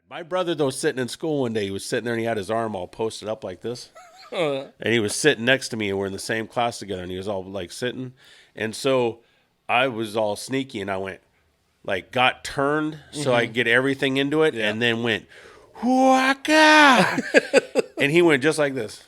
My brother, though, sitting in school one day, he was sitting there and he had his arm all posted up like this. And he was sitting next to me and we're in the same class together and he was all like sitting. And so I was all sneaky and I went, like, got turned so I could get everything into it and then went, waka! And he went just like this.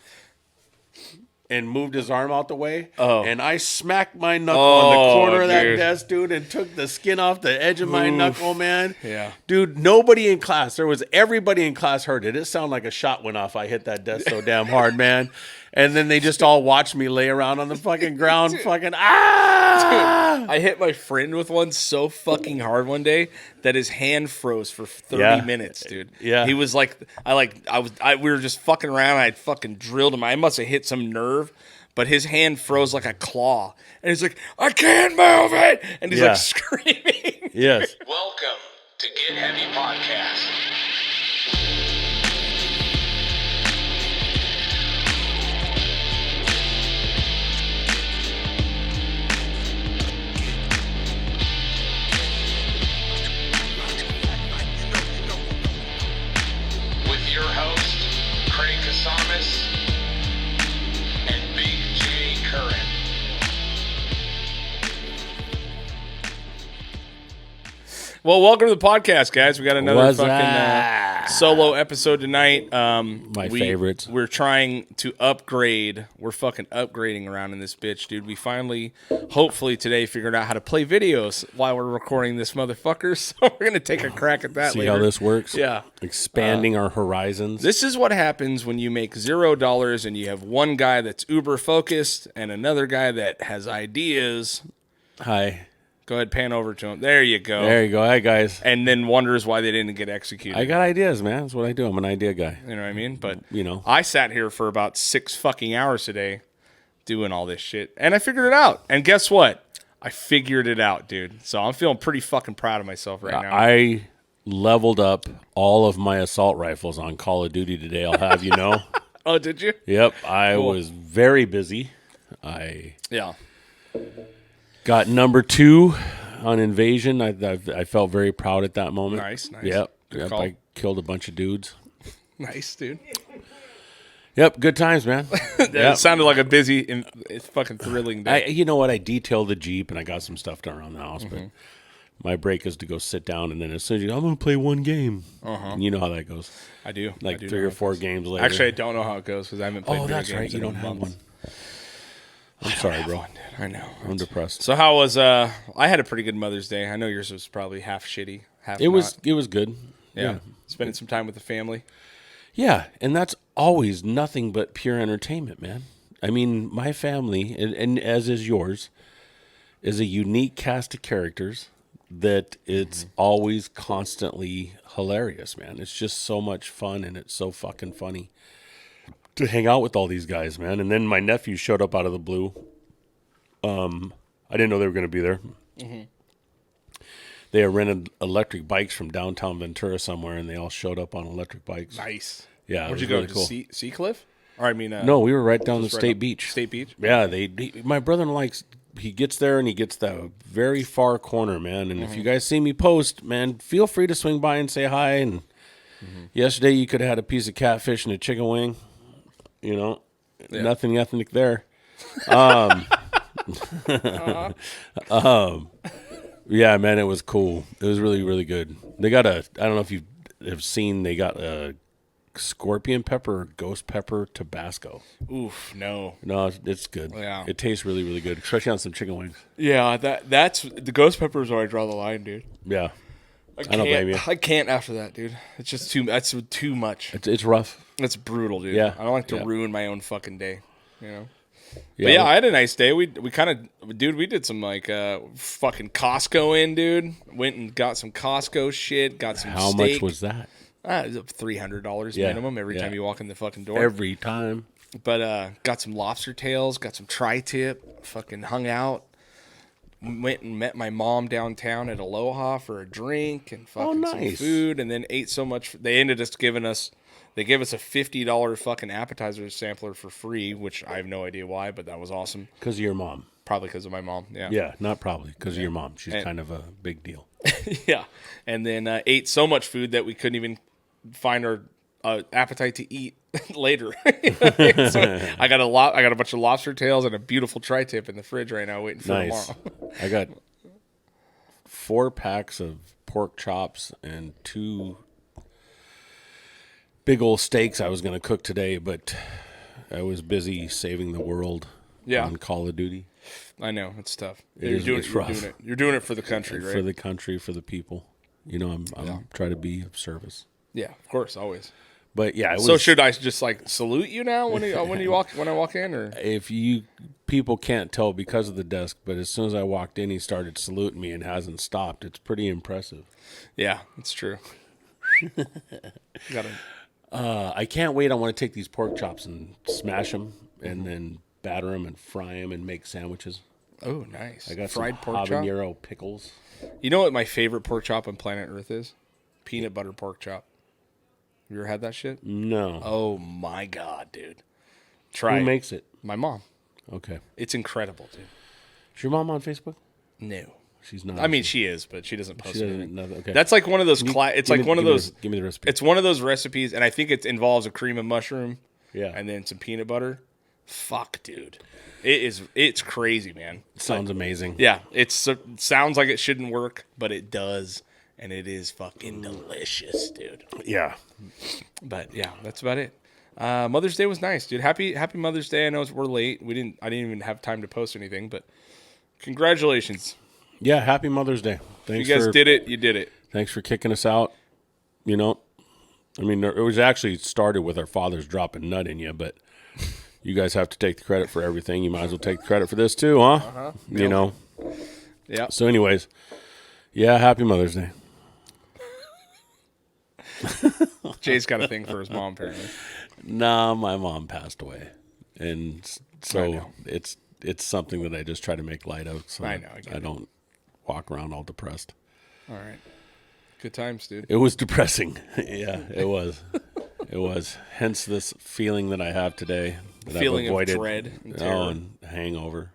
And moved his arm out the way. Oh. And I smacked my knuckle on the corner of that desk, dude, and took the skin off the edge of my knuckle, man. Yeah. Dude, nobody in class, everybody in class heard it. It sounded like a shot went off. I hit that desk so damn hard, man. And then they just all watched me lay around on the fucking ground, dude. Dude, I hit my friend with one so fucking hard one day that his hand froze for 30 minutes, dude. Yeah. He was like, we were just fucking around. I had fucking drilled him. I must have hit some nerve, but his hand froze like a claw. And he's like, I can't move it. And he's like screaming. Yes. Welcome to Get Heavy Podcast. Your host, Craig Casamas and Big J Curran. Well, welcome to the podcast, guys. We got another fucking solo episode tonight. My favorites. We're trying to upgrade. We're fucking upgrading around in this bitch, dude. We finally, hopefully today, figured out how to play videos while we're recording this motherfucker. So we're going to take a crack at that See later. how this works? Yeah. Expanding our horizons. This is what happens when you make $0 and you have one guy that's uber focused and another guy that has ideas. Hi. Go ahead, pan over to him. There you go. There you go. Hi, guys. And then wonders why they didn't get executed. I got ideas, man. That's what I do. I'm an idea guy. You know what I mean? But, you know, I sat here for about 6 fucking hours today doing all this shit. And I figured it out. And guess what? I figured it out, dude. So I'm feeling pretty fucking proud of myself right now. I leveled up all of my assault rifles on Call of Duty today, I'll have you know. Oh, did you? Yep. I was very busy. Yeah. Got number 2 on Invasion. I felt very proud at that moment. Nice. Yep. Good call. I killed a bunch of dudes. Nice, dude. Yep. Good times, man. It sounded like a busy and it's fucking thrilling day. You know what? I detailed the Jeep and I got some stuff done around the house, but my break is to go sit down and then as soon as I'm going to play one game. And you know how that goes. I do. Like 3 or 4 games later. Actually, I don't know how it goes because I haven't played video that's games right. You in don't have months. one. I'm sorry, bro. I know. I'm depressed. So how was I had a pretty good Mother's Day. I know yours was probably half shitty, half It was not. good. Yeah. Spending some time with the family. Yeah, and that's always nothing but pure entertainment, man. I mean, my family, and as is yours, is a unique cast of characters that it's always constantly hilarious, man. It's just so much fun, and it's so fucking funny to hang out with all these guys, man. And then my nephew showed up out of the blue. I didn't know they were going to be there. They had rented electric bikes from downtown Ventura somewhere, and they all showed up on electric bikes. Nice. Yeah, Where'd you go? really cool. Seacliff? Or I mean, no, we were right down the State Beach. State Beach? Yeah, my brother-in-law he gets there and he gets the very far corner, man. And if you guys see me post, man, feel free to swing by and say hi. And yesterday you could have had a piece of catfish and a chicken wing. You know, nothing ethnic there. Yeah, man, it was cool. It was really, really good. They got I don't know if you have seen, they got a scorpion pepper or ghost pepper Tabasco. Oof, no. No, it's good. Yeah. It tastes really, really good, especially on some chicken wings. Yeah, that's the ghost pepper is where I draw the line, dude. Yeah. I don't blame you. I can't after that, dude. It's just that's too much. It's rough. It's brutal, dude. Yeah. I don't like to ruin my own fucking day, you know? Yeah, but yeah, I had a nice day. We kind of, dude, we did some like fucking Costco in, dude. Went and got some Costco shit. Got some How steak. much was that? It was $300 minimum every time you walk in the fucking door. Every time. But got some lobster tails, got some tri-tip, fucking hung out. Went and met my mom downtown at Aloha for a drink and fucking some food, and then ate so much. They ended up giving us a $50 fucking appetizer sampler for free, which I have no idea why, but that was awesome. Because of your mom. Probably because of my mom, yeah. Yeah, not probably, because of your mom. She's kind of a big deal. Yeah. And then ate so much food that we couldn't even find our appetite to eat later. You know what I mean? So I got a bunch of lobster tails and a beautiful tri-tip in the fridge right now, waiting for Nice. tomorrow. I got 4 packs of pork chops and 2 big old steaks I was going to cook today, but I was busy saving the world on Call of Duty. I know, it's tough. It's rough. You're doing it for the country, right? For the country, for the people. You know, I'm trying to be of service. Yeah, of course, always. But yeah, it was, so should I just like salute you now when I walk in, or if you people can't tell because of the desk, but as soon as I walked in, he started saluting me and hasn't stopped. It's pretty impressive. Yeah, it's true. I can't wait. I want to take these pork chops and smash them, and then batter them and fry them and make sandwiches. Oh, nice! I got fried some pork chop. habanero pickles. You know what my favorite pork chop on planet Earth is? Peanut butter pork chop. Have you ever had that shit? No. Oh my god, dude! Try. Who it. makes it? My mom. Okay. It's incredible, dude. Is your mom on Facebook? No. She's not. I mean, she is, but she doesn't post anything. Okay. That's like one of those. It's like one of those. Give me the recipe. It's one of those recipes, and I think it involves a cream of mushroom. Yeah. And then some peanut butter. Fuck, dude. It's crazy, man. Sounds amazing. Yeah, it sounds like it shouldn't work, but it does, and it is fucking delicious, dude. Yeah. But yeah, that's about it. Mother's Day was nice, dude. Happy Mother's Day. I know we're late. I didn't even have time to post anything, but congratulations. Yeah, happy Mother's Day. Thanks. You guys did it. You did it. Thanks for kicking us out. You know, I mean, it was actually started with our fathers dropping nut in you, but you guys have to take the credit for everything. You might as well take the credit for this too, huh? Uh-huh. You know. Yeah. So, anyways, yeah, happy Mother's Day. Jay's got a thing for his mom, apparently. Nah, my mom passed away, and so it's something that I just try to make light of. So I don't walk around all depressed. All right. Good times, dude. It was depressing. Yeah, it was. It was. Hence this feeling that I have today that Feeling I've avoided. of dread and terror. And hangover.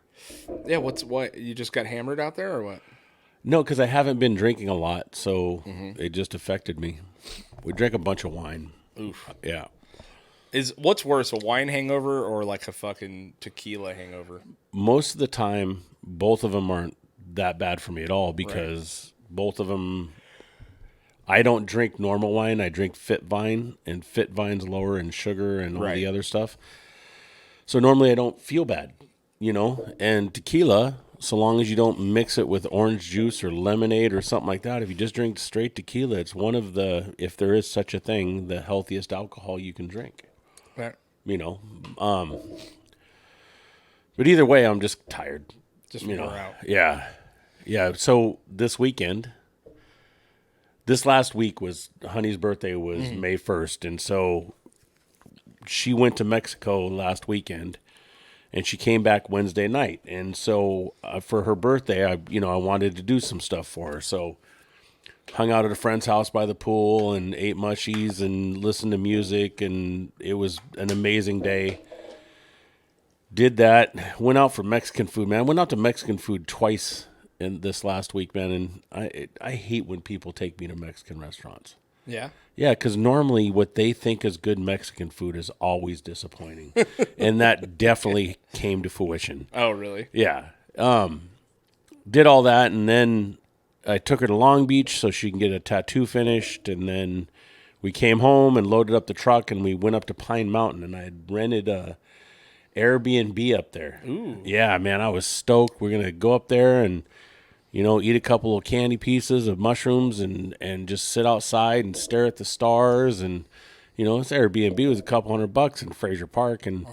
Yeah, what? You just got hammered out there, or what? No, because I haven't been drinking a lot, so it just affected me. We drank a bunch of wine. Oof. Yeah. What's worse, a wine hangover or like a fucking tequila hangover? Most of the time, both of them aren't that bad for me at all because both of them, I don't drink normal wine. I drink Fit Vine, and Fit Vine's lower in sugar and all the other stuff. So normally I don't feel bad, you know, and tequila, so long as you don't mix it with orange juice or lemonade or something like that, if you just drink straight tequila, it's one of the, if there is such a thing, the healthiest alcohol you can drink. Right. You know, but either way, I'm just tired. Just wore out. Yeah. Yeah. So this last week was Honey's birthday was May 1st. And so she went to Mexico last weekend and she came back Wednesday night. And so for her birthday, I wanted to do some stuff for her. So hung out at a friend's house by the pool and ate mushies and listened to music, and it was an amazing day. Did that. Went out for Mexican food, man. Went out to Mexican food twice in this last week, man, and I hate when people take me to Mexican restaurants. Yeah? Yeah, because normally what they think is good Mexican food is always disappointing, and that definitely came to fruition. Oh, really? Yeah. Did all that, and then I took her to Long Beach so she can get a tattoo finished, and then we came home and loaded up the truck, and we went up to Pine Mountain, and I had rented a Air BnB up there. Ooh. Yeah, man, I was stoked. We're going to go up there and, eat a couple of candy pieces of mushrooms and just sit outside and stare at the stars. And, this Airbnb was a couple $100 in Fraser Park, and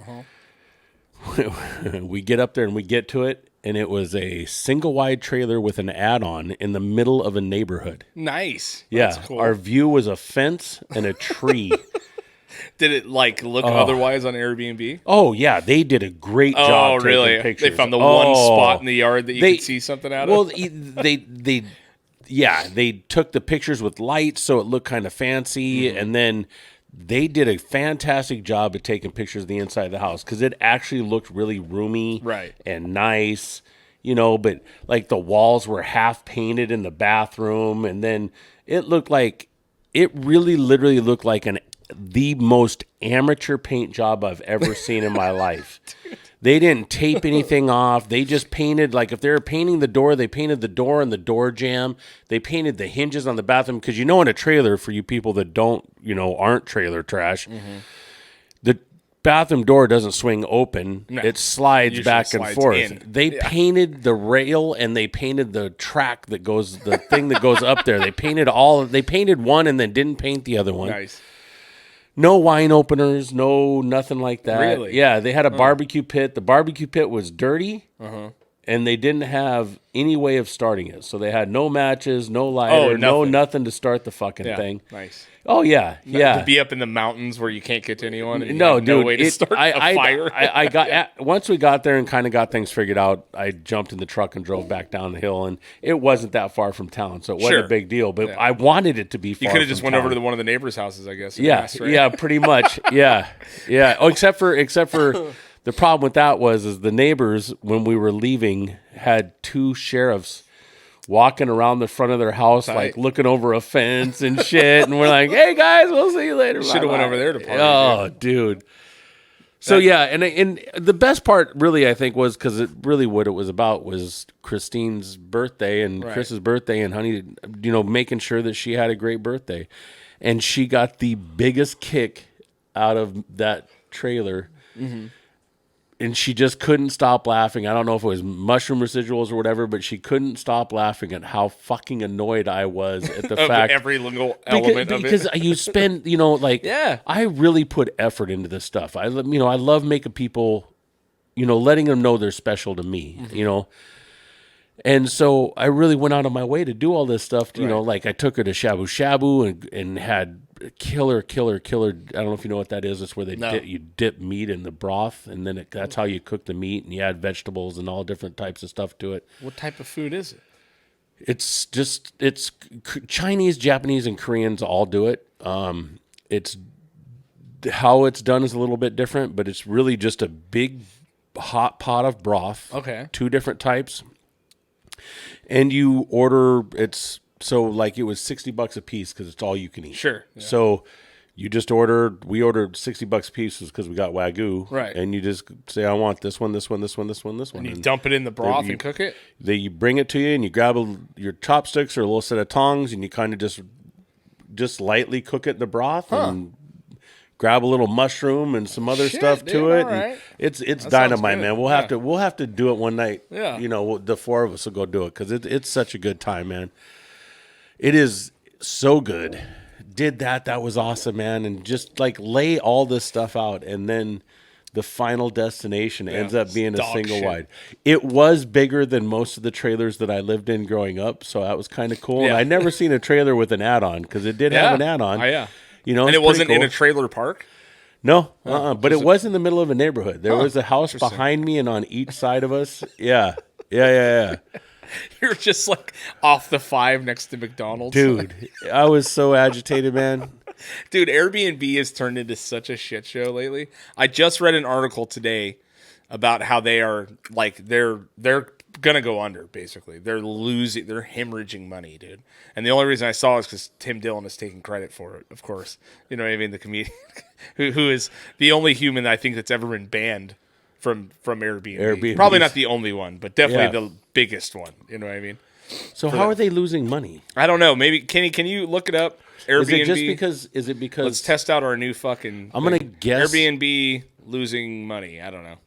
we get up there and we get to it. And it was a single wide trailer with an add-on in the middle of a neighborhood. Nice. Yeah. That's cool. Our view was a fence and a tree. Did it look otherwise on Airbnb? Oh yeah, they did a great job taking pictures. They found the one spot in the yard that you could see something out of? Well, they took the pictures with lights so it looked kind of fancy, and then they did a fantastic job of taking pictures of the inside of the house because it actually looked really roomy and nice, but like the walls were half painted in the bathroom, and then it looked like it really literally looked like the most amateur paint job I've ever seen in my life. They didn't tape anything off. They just painted, like if they were painting the door, they painted the door and the door jamb. They painted the hinges on the bathroom. Because in a trailer, for you people that aren't trailer trash, the bathroom door doesn't swing open. No. It slides back and forth. In. They painted the rail and they painted the track that goes, the thing that goes up there. They painted one and then didn't paint the other one. Nice. No wine openers, nothing like that. Really? Yeah, they had a barbecue pit. The barbecue pit was dirty, and they didn't have any way of starting it. So they had no matches, no lighter, nothing to start the fucking thing. Nice. Oh, yeah. To be up in the mountains where you can't get to anyone. And no, dude. No way to start a fire. I got once we got there and kind of got things figured out, I jumped in the truck and drove back down the hill, and it wasn't that far from town, so it wasn't a big deal. But I wanted it to be far. You could have just went over to one of the neighbors' houses, I guess. Yeah, pretty much. Yeah. Oh, except for the problem with that is the neighbors, when we were leaving, had two sheriffs walking around the front of their house, like looking over a fence and shit. And we're like, hey, guys, we'll see you later. Should have went over there to party. Oh, dude. So, and the best part really, I think, was because what it was about was Christine's birthday and Chris's birthday and Honey, making sure that she had a great birthday. And she got the biggest kick out of that trailer. Mm-hmm. And she just couldn't stop laughing. I don't know if it was mushroom residuals or whatever, but she couldn't stop laughing at how fucking annoyed I was at the fact. Every little element of it. Because you spend, I really put effort into this stuff. I love making people, letting them know they're special to me, And so I really went out of my way to do all this stuff. Like I took her to Shabu Shabu and had killer. I don't know if you know what that is. It's where you dip meat in the broth, and then that's how you cook the meat, and you add vegetables and all different types of stuff to it. What type of food is it? It's Chinese, Japanese, and Koreans all do it. It's how it's done is a little bit different, but it's really just a big hot pot of broth. Okay. 2 different types. And you order, it was $60 a piece because it's all you can eat. Sure. Yeah. So we ordered $60 a piece because we got Wagyu. Right. And you just say, I want this one. And you dump it in the broth and cook it? You bring it to you and you grab your chopsticks or a little set of tongs and you kind of just lightly cook it in the broth and grab a little mushroom and some other stuff to it. Right. It's dynamite, man. We'll have to do it one night. Yeah. The 4 of us will go do it because it's such a good time, man. It is so good. Did that was awesome, man. And just lay all this stuff out, and then the final destination ends up being a single wide. It was bigger than most of the trailers that I lived in growing up, so that was kind of cool. Yeah. And I never seen a trailer with an add-on because it did have an add-on. Oh, yeah. And it wasn't in a trailer park? No, but it was in the middle of a neighborhood. There was a house behind me and on each side of us. Yeah. You're just off the 5 next to McDonald's. Dude, I was so agitated, man. Dude, Airbnb has turned into such a shit show lately. I just read an article today about how they are they're gonna go under, basically. They're hemorrhaging money, dude. And the only reason I saw it is because Tim Dillon is taking credit for it, of course. You know what I mean? The comedian who is the only human I think that's ever been banned from Airbnb. Probably not the only one, but definitely the biggest one. You know what I mean? So how are they losing money? I don't know. Maybe Kenny, can you look it up? Airbnb. Is it because let's test out our new fucking I'm gonna guess Airbnb losing money. I don't know.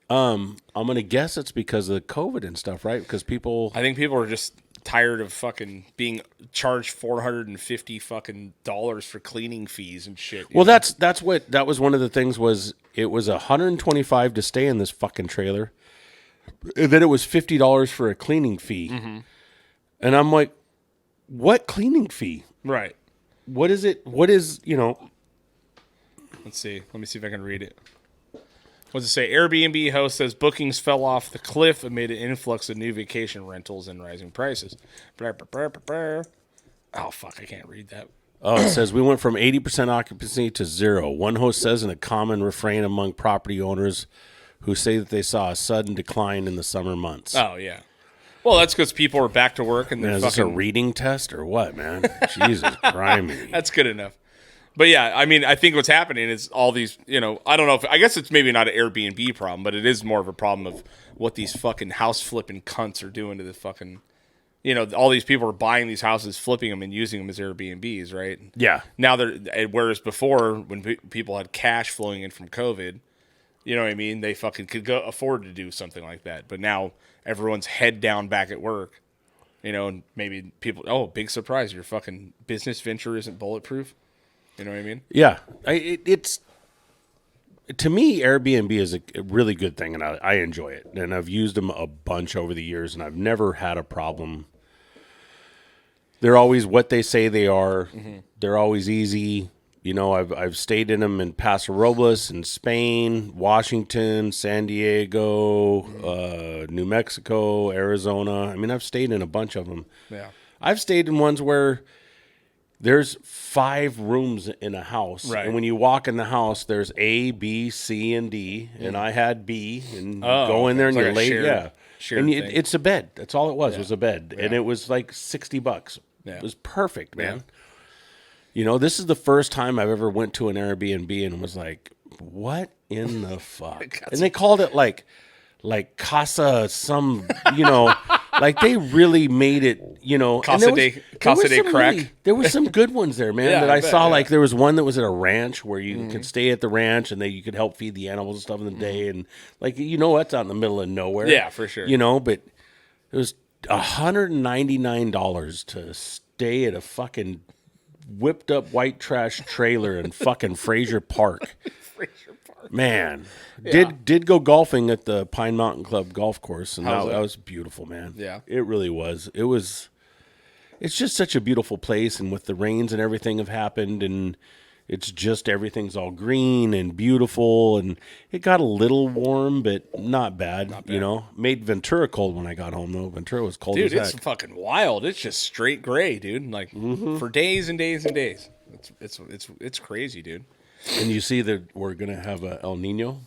I'm gonna guess it's because of COVID and stuff, right? Because I think people are just tired of fucking being charged $450 fucking dollars for cleaning fees and shit. Well, that was one of the things was it was $125 to stay in this fucking trailer, and then it was $50 for a cleaning fee, and I'm like, what cleaning fee? Right. What is it? What is Let's see. Let me see if I can read it. What's it say? Airbnb host says bookings fell off the cliff amid an influx of new vacation rentals and rising prices. Oh, fuck, I can't read that. Oh, it says we went from 80% occupancy to 0. One host says in a common refrain among property owners who say that they saw a sudden decline in the summer months. Oh, yeah. Well, that's because people are back to work and Man, they're is this a fucking. reading test or what, man? Jesus Christ. That's good enough. But yeah, I mean, I think what's happening is all these, I don't know I guess it's maybe not an Airbnb problem, but it is more of a problem of what these fucking house flipping cunts are doing to the fucking, all these people are buying these houses, flipping them and using them as Airbnbs, right? Yeah. Now whereas before when people had cash flowing in from COVID, you know what I mean? They fucking could afford to do something like that. But now everyone's head down back at work, and maybe people, big surprise, your fucking business venture isn't bulletproof. You know what I mean? Yeah. It's to me, Airbnb is a really good thing, and I enjoy it. And I've used them a bunch over the years, and I've never had a problem. They're always what they say they are. Mm-hmm. They're always easy. I've stayed in them in Paso Robles, in Spain, Washington, San Diego, New Mexico, Arizona. I mean, I've stayed in a bunch of them. Yeah. I've stayed in ones where there's 5 rooms in a house. Right. And when you walk in the house, there's A, B, C, and D. And I had B. And you go in there and like you're late. Shared And thing. it's a bed. That's all it was a bed. Yeah. And it was like $60. Yeah. It was perfect, man. This is the first time I've ever went to an Airbnb and was like, what in the fuck? And they called it like Casa some, like they really made it, Casa de Crack. There were some good ones there, man, Yeah, that I I bet, saw. yeah. Like there was one that was at a ranch where you could stay at the ranch and you could help feed the animals and stuff in the day. And like, that's out in the middle of nowhere. Yeah, for sure. But it was $199 to stay at a fucking whipped up white trash trailer in fucking Fraser Park. Man, did go golfing at the Pine Mountain Club golf course, and that was beautiful, man. Yeah. It really was. It's just such a beautiful place, and with the rains and everything have happened, and it's just everything's all green and beautiful, and it got a little warm, but not bad. Made Ventura cold when I got home, though. Ventura was cold as Dude, heck. it's fucking wild. It's just straight gray, dude. Like for days and days and days. It's crazy, dude. And you see that we're gonna have a El Nino.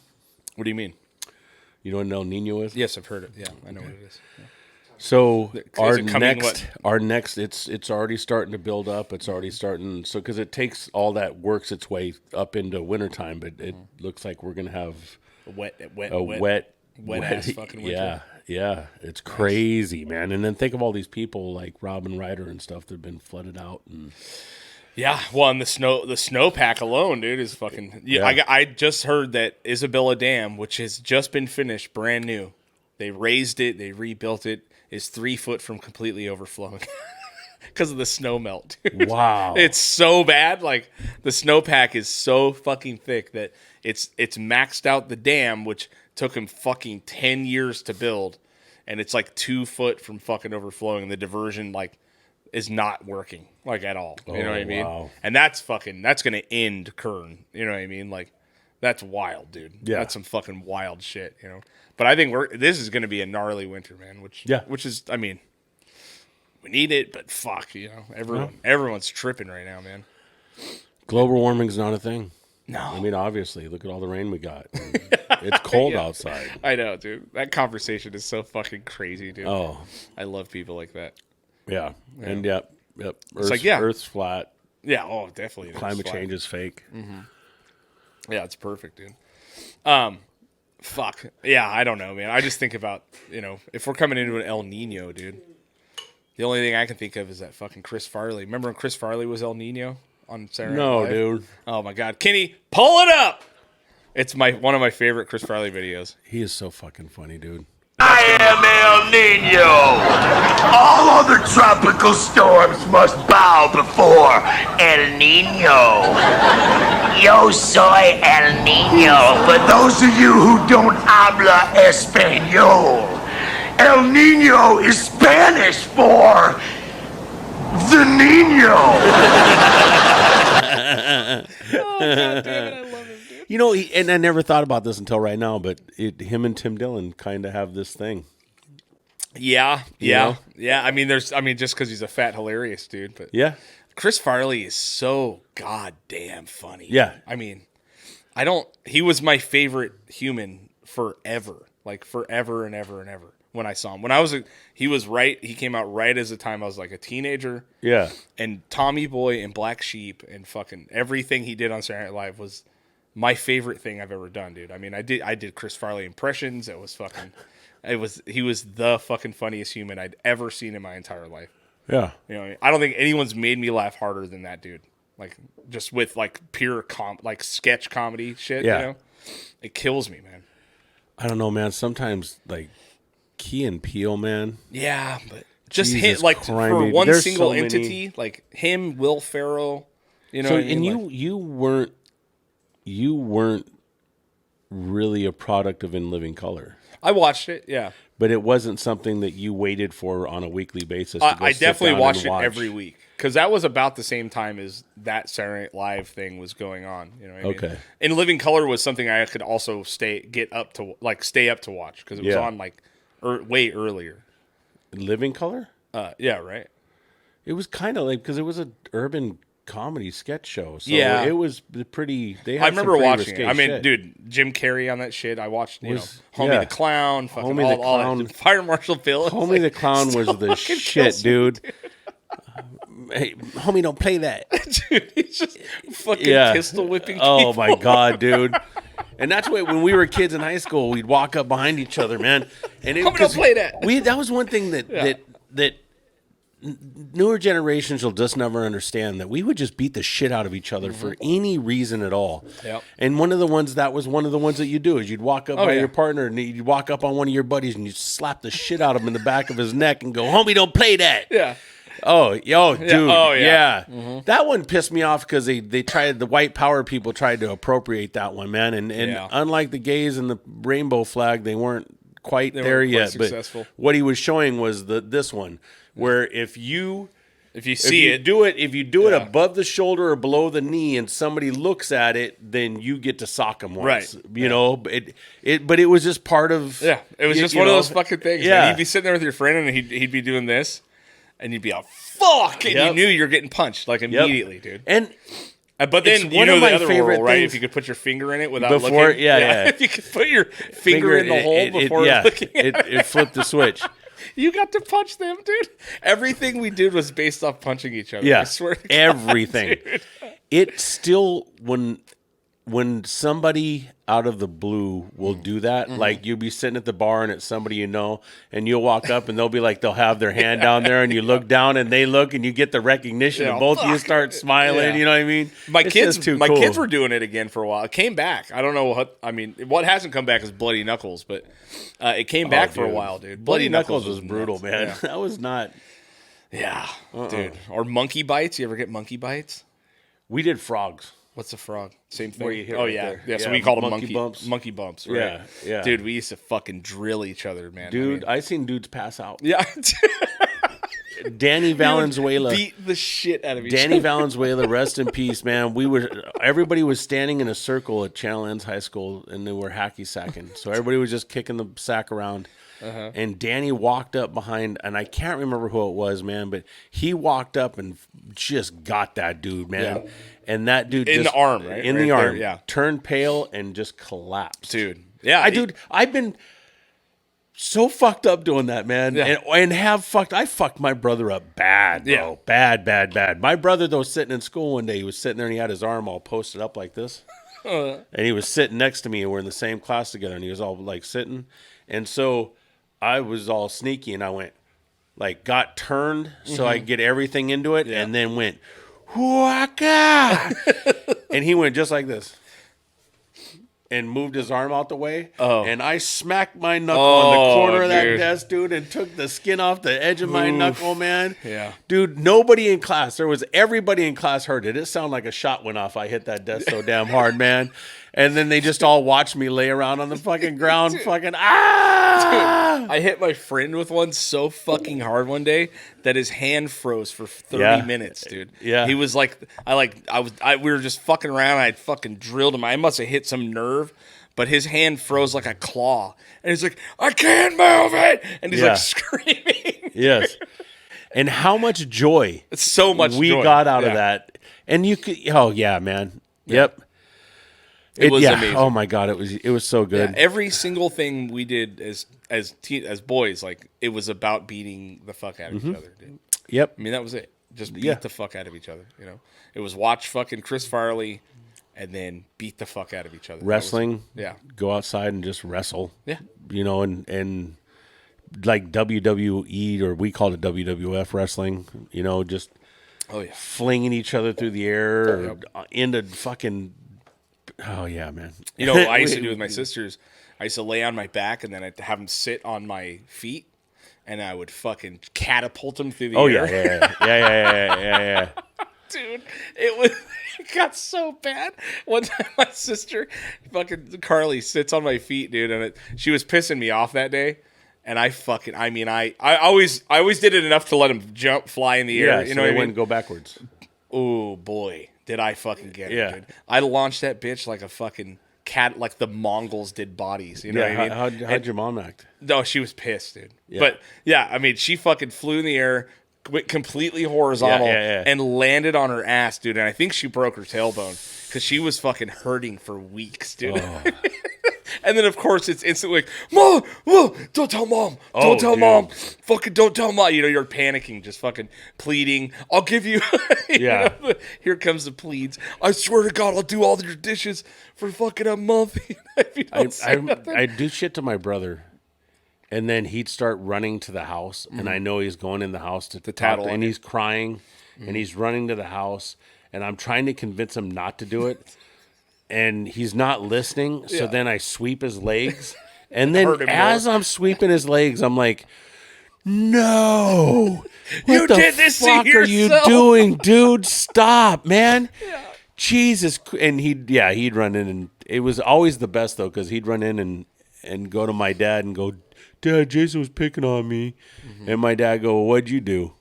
What do you mean? You know what an El Nino is? Yes, I've heard it. Yeah, I know what it is. Yeah. So our it coming, next, it's already starting to build up. It's already starting. So because it takes all that works its way up into wintertime, but it looks like we're gonna have A wet ass fucking winter. Yeah. It's crazy, man. And then think of all these people like Robin Ryder and stuff that have been flooded out and. Yeah, well, and the snowpack alone, dude, is fucking. Yeah, I just heard that Isabella Dam, which has just been finished, brand new, they raised it, they rebuilt it, is 3 foot from completely overflowing because of the snow melt. Dude. Wow, it's so bad. Like the snowpack is so fucking thick that it's maxed out the dam, which took him fucking 10 years to build, and it's like 2 foot from fucking overflowing. The diversion is not working like at all. You know what I mean? Wow. And that's gonna end Kern. You know what I mean? Like that's wild, dude. Yeah. That's some fucking wild shit, But I think this is gonna be a gnarly winter, man, which is I mean, we need it, but fuck, everyone's tripping right now, man. Global warming's not a thing. No. I mean, obviously, look at all the rain we got. It's cold outside. I know, dude. That conversation is so fucking crazy, dude. Oh. I love people like that. Yeah. And yep. Earth's Earth's flat. Yeah, definitely. Climate change is fake. Mm-hmm. Yeah, it's perfect, dude. Fuck. Yeah, I don't know, man. I just think about, if we're coming into an El Nino, dude, the only thing I can think of is that fucking Chris Farley. Remember when Chris Farley was El Nino on Saturday Night Live? Dude. Oh, my God. Kenny, pull it up! It's one of my favorite Chris Farley videos. He is so fucking funny, dude. I am El Nino. All other tropical storms must bow before El Nino. Yo soy El Nino. For those of you who don't habla español, El Nino is Spanish for the Nino. Oh, God damn it, I love him, dude. And I never thought about this until right now, but him and Tim Dillon kind of have this thing. Yeah. know? Yeah. I mean, just because he's a fat, hilarious dude, but Yeah. Chris Farley is so goddamn funny. Yeah. I mean, he was my favorite human forever. Like forever and ever and ever. when I saw him. He came out right as the time I was like a teenager. Yeah. And Tommy Boy and Black Sheep and fucking everything he did on Saturday Night Live was my favorite thing I've ever done, dude. I mean, I did Chris Farley impressions. He was the fucking funniest human I'd ever seen in my entire life. Yeah. You know, I don't think anyone's made me laugh harder than that dude. Like just with like pure like sketch comedy shit, Yeah. you know? It kills me, man. I don't know, man. Sometimes like Key and Peele, man. Yeah, but just Jesus him, like Christ, for one there's single so many. entity, like him, Will Ferrell, you know. So what I mean? and Like, you weren't really a product of In Living Color, I watched it, yeah. but it wasn't something that you waited for on a weekly basis. I definitely watched it every week because that was about the same time as that Saturday Night Live thing was going on. You know what I mean? Okay. In Living Color was something I could also stay up to watch because it was Yeah. on like way earlier. Living Color. Yeah, right. It was kind of like because it was an urban comedy sketch show. So Yeah. it was pretty. They had I remember some pretty watching it. risque I mean, shit. dude, Jim Carrey on that shit. I watched, Was- Homie yeah. the Clown, fucking Homie the all Clown. that. Fire Marshal Bill. It's Homie like, the Clown was still the fucking shit, kills me, dude. Hey, homie, don't play that. Dude, he's just fucking Yeah. pistol whipping Oh people. my god, dude. And that's why when we were kids in high school, we'd walk up behind each other, man. And it, Homie, don't play that. That was one thing that newer generations will just never understand, that we would just beat the shit out of each other for any reason at all. Yep. And one of the ones that you do is you'd walk up by yeah. your partner and you'd walk up on one of your buddies and you'd slap the shit out of him in the back of his neck and go, "Homie, don't play that." Yeah. Oh, yo, dude. Oh, yeah. yeah. That one pissed me off because the white power people tried to appropriate that one, man. And Yeah. unlike the gays and the rainbow flag, they weren't quite They there weren't quite yet. successful. But what he was showing was this one, where if you see it, do it Yeah. above the shoulder or below the knee, and somebody looks at it, then you get to sock them once. Right. You know, but it was just part of. yeah, it was just you one of know, those fucking things. Yeah. Man. You'd be sitting there with your friend and he'd be doing this, and you'd be all fuck, and Yep. you knew you're getting punched like Yep. immediately, dude. And But It's then you one know of the my other favorite rule, right? things- If you could put your finger in it without Before- looking, yeah. If you could put your finger in the hole before looking at it flipped the switch. you got to punch them, dude. Everything we did was based off punching each other. Yeah, I swear to God, everything. dude. It still when somebody out of the blue will do that, Mm-hmm. like you'll be sitting at the bar and it's somebody you know, and you'll walk up and they'll be like, they'll have their hand down there, and you look down and they look, and you get the recognition, Yeah, and both of you fuck. start smiling. Yeah. You know what I mean? My It's kids, just too my cool. kids were doing it again for a while. It came back. I don't know what. I mean, what hasn't come back is Bloody Knuckles, but it came back for a dude. while, dude. Bloody Knuckles was brutal, nuts. man. That was not. Yeah, dude. Or monkey bites. You ever get monkey bites? We did frogs. What's a frog? Same thing. Where you hit oh right yeah, there. yeah. So Yeah, we called them monkey monkey bumps. Monkey bumps. Right? Yeah, yeah. Dude, we used to fucking drill each other, man. Dude, I mean, I seen dudes pass out. yeah. Danny Valenzuela. Beat the shit out of each Danny other. Valenzuela, rest in peace, man. Everybody was standing in a circle at Channel N's high school, and they were hacky sacking. So everybody was just kicking the sack around. And Danny walked up behind, and I can't remember who it was, man, but he walked up and just got that dude, man. Yeah. And that dude In just, the arm, right? In Right the there, arm, yeah. turned pale and just collapsed, Dude. Yeah, I've been so fucked up doing that, man. Yeah. I fucked my brother up bad, bro. Yeah. Bad. My brother, though, sitting in school one day, he was sitting there and he had his arm all posted up like this. And he was sitting next to me, and we're in the same class together, and he was all like sitting. And so I was all sneaky, and I went, like, got turned so I could get everything into it, and then went, waka! And he went just like this. And moved his arm out the way. Oh. And I smacked my knuckle on the corner of that dude. desk, dude, and took the skin off the edge of my knuckle, man. Yeah. Dude, nobody in class, everybody in class heard it. It sounded like a shot went off. I hit that desk so damn hard, man. And then they just all watched me lay around on the fucking ground, fucking, I hit my friend with one so fucking hard one day that his hand froze for 30 Yeah. minutes, dude. Yeah. He was like, we were just fucking around. I fucking drilled him. I must have hit some nerve, but his hand froze like a claw. And he's like, I can't move it. And he's Yeah. like screaming. Yes. And how much joy It's so much we joy. got out Yeah. of that. And you could, oh, yeah, man. Yep. It was amazing. Oh my god, it was so good. Yeah, every single thing we did as boys, like it was about beating the fuck out of each other, dude. Yep. I mean, that was it. Just beat the fuck out of each other. You know, it was watch fucking Chris Farley, and then beat the fuck out of each other. Wrestling. Yeah. Go outside and just wrestle. Yeah. You know, and like WWE, or we called it WWF wrestling. You know, just flinging each other through the air or into fucking. Oh yeah, man. You know, I used to do with my sisters. I used to lay on my back, and then I'd have them sit on my feet, and I would fucking catapult them through the air. Yeah. Dude, it got so bad. One time my sister, fucking Carly, sits on my feet, dude, and she was pissing me off that day. And I always did it enough to let him fly in the air. You know so what I they mean? wouldn't go backwards. Oh boy, did I fucking get it, dude. I launched that bitch like a fucking cat, like the Mongols did bodies. You know what I mean? How'd your mom act? No, she was pissed, dude. Yeah. But yeah, I mean, she fucking flew in the air, went completely horizontal, and landed on her ass, dude. And I think she broke her tailbone because she was fucking hurting for weeks, dude. Oh. And then, of course, it's instantly like, Mom, don't tell Mom. Don't tell Mom. Fucking don't tell Mom. You know, you're panicking, just fucking pleading. I'll give you. You know, here comes the pleads. I swear to God, I'll do all your dishes for fucking a month. I do shit to my brother, and then he'd start running to the house, and I know he's going in the house to tattle, and he's crying, and he's running to the house, and I'm trying to convince him not to do it. And he's not listening, so then I sweep his legs. And then as I'm sweeping his legs, I'm like, no. You did this to yourself. What the fuck are you doing, dude? Stop, man. Yeah. Jesus. And he'd run in. And it was always the best, though, because he'd run in and go to my dad and go, Dad, Jason was picking on me. Mm-hmm. And my dad go, what'd you do?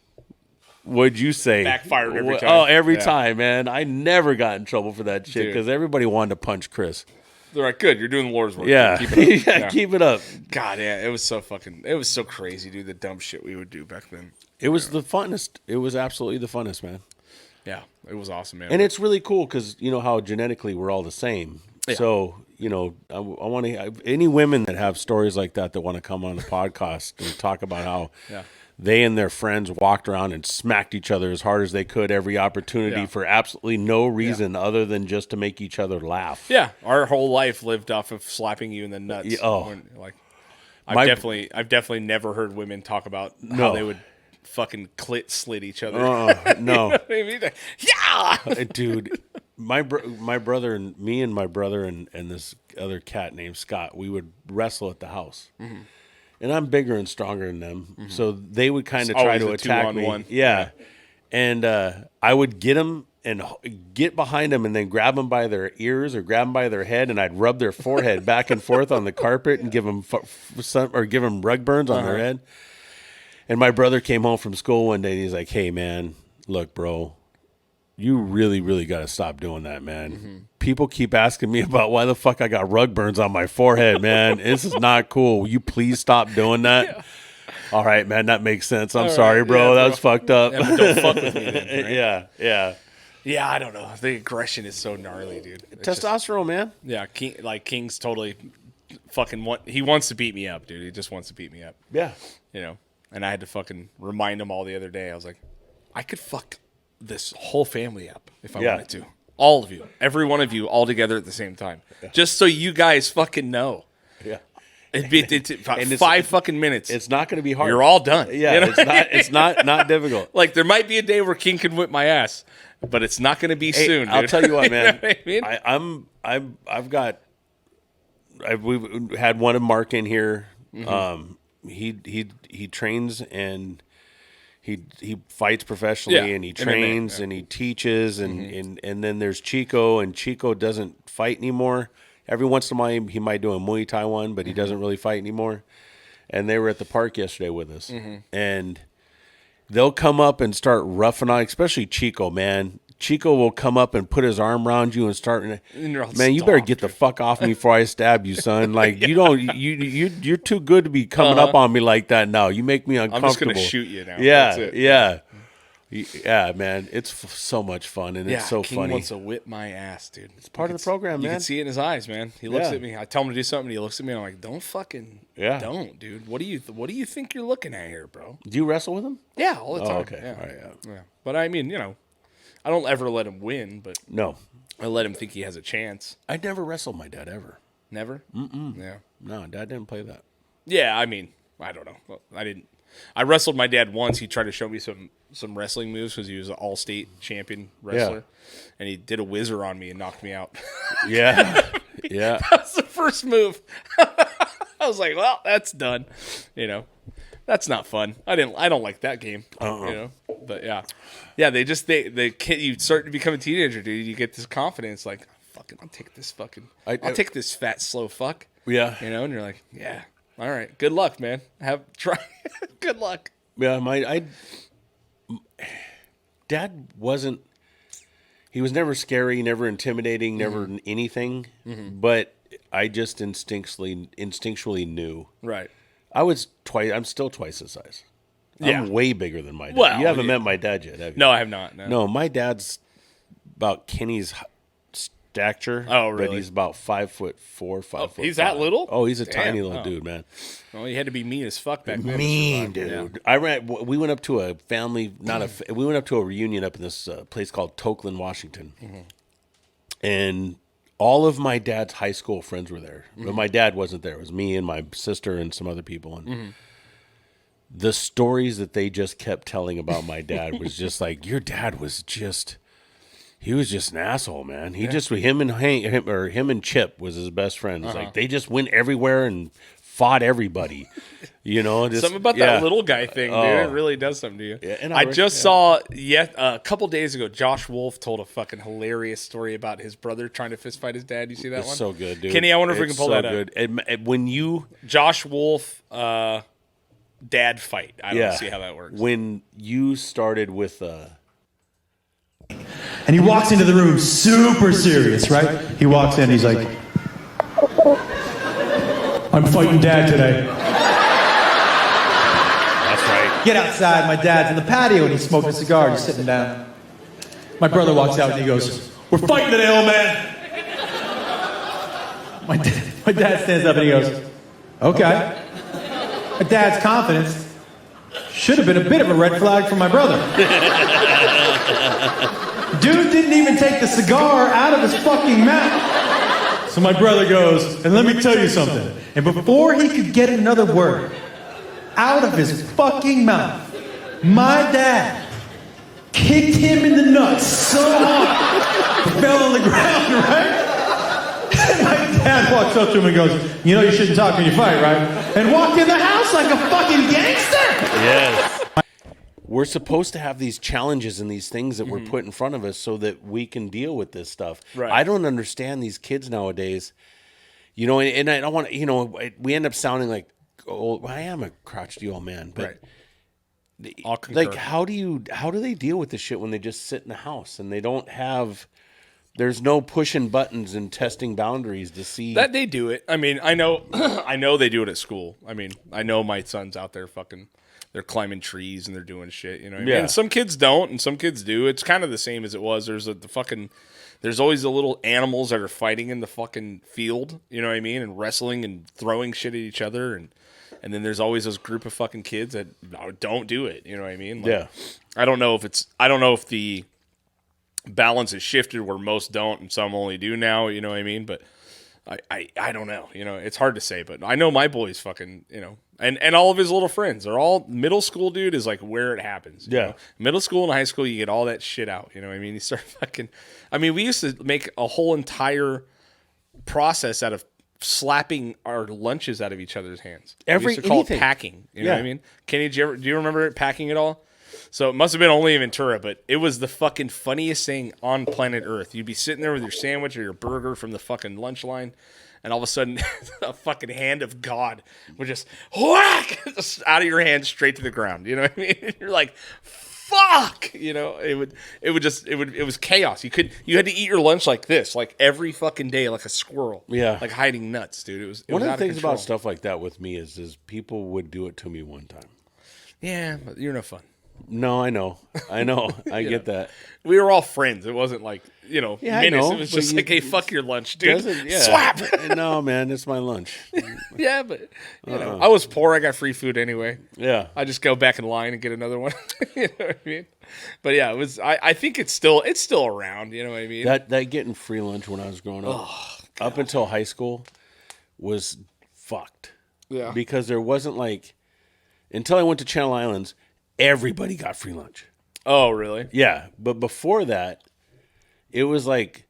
What'd you say? Backfired every time. Oh, every time, man. I never got in trouble for that shit because everybody wanted to punch Chris. They're like, good, you're doing the Lord's work. Yeah. Keep it up. Keep it up. God, yeah, it was so crazy, dude, the dumb shit we would do back then. It was the funnest. It was absolutely the funnest, man. Yeah, it was awesome, man. And it's really cool because, you know, how genetically we're all the same. Yeah. So, you know, I want to, any women that have stories like that want to come on the podcast and talk about how they and their friends walked around and smacked each other as hard as they could every opportunity for absolutely no reason other than just to make each other laugh. Yeah, our whole life lived off of slapping you in the nuts. I've definitely never heard women talk about how they would fucking clit slit each other. No. You know what I mean? Yeah, dude. My brother and me and my brother and this other cat named Scott, we would wrestle at the house. Mm-hmm. And I'm bigger and stronger than them, so they would kind of try to attack me. 2-on-1. Yeah, and I would get them and get behind them, and then grab them by their ears or grab them by their head, and I'd rub their forehead back and forth on the carpet and give them rug burns on their head. And my brother came home from school one day, and he's like, "Hey, man, look, bro, you really, really got to stop doing that, man. Mm-hmm. People keep asking me about why the fuck I got rug burns on my forehead, man. This is not cool. Will you please stop doing that?" Yeah. All right, man, that makes sense. I'm sorry, bro. That was fucked up. Yeah, but don't fuck with me then, right? Yeah. Yeah, I don't know. The aggression is so gnarly, dude. Testosterone, man. Yeah, King's totally fucking he wants to beat me up, dude. He just wants to beat me up. Yeah. You know, and I had to fucking remind him all the other day. I was like, I could fuck this whole family up if I wanted to. All of you. Every one of you all together at the same time. Yeah. Just so you guys fucking know. Yeah. It'd be 5 fucking minutes. It's not going to be hard. You're all done. Yeah, you know? It's not difficult. Like, there might be a day where King can whip my ass, but it's not going to be soon, dude. I'll tell you what, man. You know what I mean? We've had one of Mark in here. Mm-hmm. He trains and he fights professionally and he trains and he teaches and then there's Chico, and Chico doesn't fight anymore. Every once in a while he might do a Muay Thai one, but he doesn't really fight anymore. And they were at the park yesterday with us, and they'll come up and start roughing on, especially Chico, man. Chico will come up and put his arm around you and start. Man, you better get the fuck off me before I stab you, son. Like you don't, you're too good to be coming up on me like that now. You make me uncomfortable. I'm just gonna shoot you now. Yeah. Yeah, man, it's so much fun, and it's so King funny. wants to whip my ass, dude. It's part of the program, You man. can see it in his eyes, man. He looks at me. I tell him to do something. He looks at me. And I'm like, don't fucking, don't, dude. What do you think you're looking at here, bro? Do you wrestle with him? Yeah, all the time. Okay, Yeah. all right, Yeah. But I mean, I don't ever let him win, but No, I let him think he has a chance. I never wrestled my dad ever. Never. Yeah. No, Dad didn't play that. Yeah. I mean, I don't know. Well, I didn't. I wrestled my dad once. He tried to show me some wrestling moves because he was an all-state champion wrestler, and he did a whizzer on me and knocked me out. Yeah, yeah. That's the first move. I was like, well, that's done. That's not fun. I don't like that game. But yeah. They kid, you start to become a teenager, dude. You get this confidence, like, I'll take this I'll take this fat slow fuck. Yeah. And you're like, yeah, all right, good luck, man. Good luck. Yeah, Dad wasn't. He was never scary, never intimidating, never anything. But I just instinctually knew. Right. I'm still twice his size. Yeah. I'm way bigger than my dad. Well, you haven't met my dad yet, have you? No, I have not. No, my dad's about Kenny's stature. Oh, really? But he's about 5'4", 5'5". He's that little? Oh, he's a Damn. tiny little dude, man. Well, he had to be mean as fuck back then. Mean dude. Yeah. We went up to a family, we went up to a reunion up in this place called Tokeland, Washington, and all of my dad's high school friends were there, but my dad wasn't there. It was me and my sister and some other people, and the stories that they just kept telling about my dad was just like, your dad was just. He was just an asshole, man. Him and Chip was his best friend. It's like they just went everywhere and fought everybody. Something about that little guy thing, dude. It really does something to you. Yeah, and I just saw a couple days ago. Josh Wolf told a fucking hilarious story about his brother trying to fist fight his dad. You see that one? So good, dude. Kenny, I wonder if we can pull that up. When you Josh Wolf dad fight. I don't see how that works. When you started with. And he walks into the room super serious, right? He walks in, he's like, I'm fighting Dad today. That's right. Get outside, my dad's in the patio and he's smoking a cigar, he's sitting down. My brother walks out and he goes, we're fighting today, old man. My dad stands up and he goes, okay. My dad's confidence should have been a bit of a red flag for my brother. Dude didn't even take the cigar out of his fucking mouth. So my brother goes, and let me tell you something. And before he could get another word out of his fucking mouth, my dad kicked him in the nuts so hard, he fell on the ground, right? And my dad walks up to him and goes, you know you shouldn't talk when you fight, right? And walked in the house like a fucking gangster. Yes. We're supposed to have these challenges and these things that we're put in front of us so that we can deal with this stuff. Right. I don't understand these kids nowadays, and I don't want to, we end up sounding like, I am a crotchety old man, but I'll concur. like, how do they deal with this shit when they just sit in the house and they don't have, there's no pushing buttons and testing boundaries to see that they do it. I mean, I know, I know they do it at school. I mean, I know my son's out there they're climbing trees and they're doing shit, you know what I mean? And some kids don't and some kids do. It's kind of the same as it was. There's always the little animals that are fighting in the fucking field, you know what I mean? And wrestling and throwing shit at each other. And then there's always those group of fucking kids that don't do it, you know what I mean? Like, I don't know if the balance has shifted where most don't and some only do now, you know what I mean? But I don't know, it's hard to say, but I know my boys fucking, and all of his little friends, they're all middle school, dude, is like where it happens. You know? Middle school and high school, you get all that shit out. You know what I mean? You start we used to make a whole entire process out of slapping our lunches out of each other's hands. We used to call it packing. You know what I mean? Kenny, do you remember packing at all? So it must have been only in Ventura, but it was the fucking funniest thing on planet Earth. You'd be sitting there with your sandwich or your burger from the fucking lunch line, and all of a sudden, a fucking hand of God would just whack out of your hand straight to the ground. You know what I mean? You're like, fuck. It was chaos. You had to eat your lunch like this, like every fucking day, like a squirrel. Yeah, like hiding nuts, dude. It was one of the things control. about stuff like that with me is people would do it to me one time. Yeah, but you're no fun. No, I know. I get that. We were all friends. It wasn't like, Yeah, I menace. know, It was but just you- like, hey, fuck your lunch, dude. Yeah. Swap. No, man, it's my lunch. Yeah, but, I was poor. I got free food anyway. Yeah. I just go back in line and get another one. You know what I mean? But yeah, it was. I think it's still around. You know what I mean? That getting free lunch when I was growing up, up until high school, was fucked. Yeah. Because there wasn't like, until I went to Channel Islands, everybody got free lunch. Oh, really? Yeah, but before that, it was like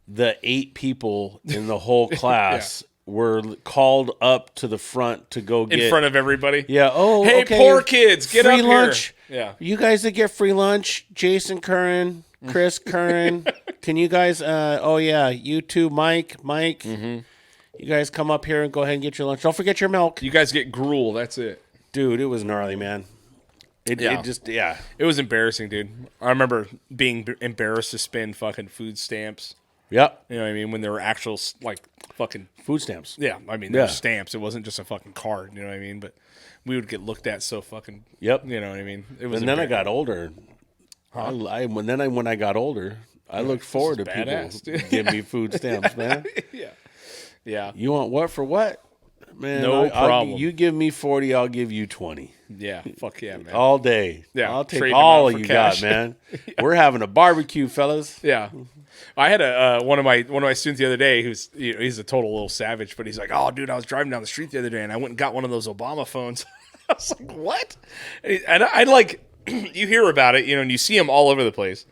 the 8 people in the whole class were called up to the front to go get In front of everybody? Yeah. Oh, Hey, okay. poor kids, get free up lunch. here. Yeah. You guys that get free lunch, Jason Curran, Chris Curran. Can you guys? Oh yeah, you too, Mike. Mm-hmm. You guys come up here and go ahead and get your lunch. Don't forget your milk, You guys get gruel. That's it. dude. It was gnarly, man. It just It was embarrassing, dude. I remember being embarrassed to spend fucking food stamps. Yep. You know what I mean? When there were actual, like, fucking... Food stamps. Yeah, I mean, there were Yeah. stamps. It wasn't just a fucking card, you know what I mean? But we would get looked at so fucking... Yep. You know what I mean? It was And then I embarrassing. got older. When I got older, I looked forward to badass, people dude. give me food stamps, man. Yeah. You want what for what? Man, No problem. You give me 40, I'll give you 20. Yeah. Fuck yeah, man. All day. Yeah, I'll take trade them all out of for you cash. got, man. We're having a barbecue, fellas. Yeah, I had a one of my students the other day who's he's a total little savage, but he's like, oh, dude, I was driving down the street the other day and I went and got one of those Obama phones. I was like, what? And I like you hear about it, and you see him all over the place,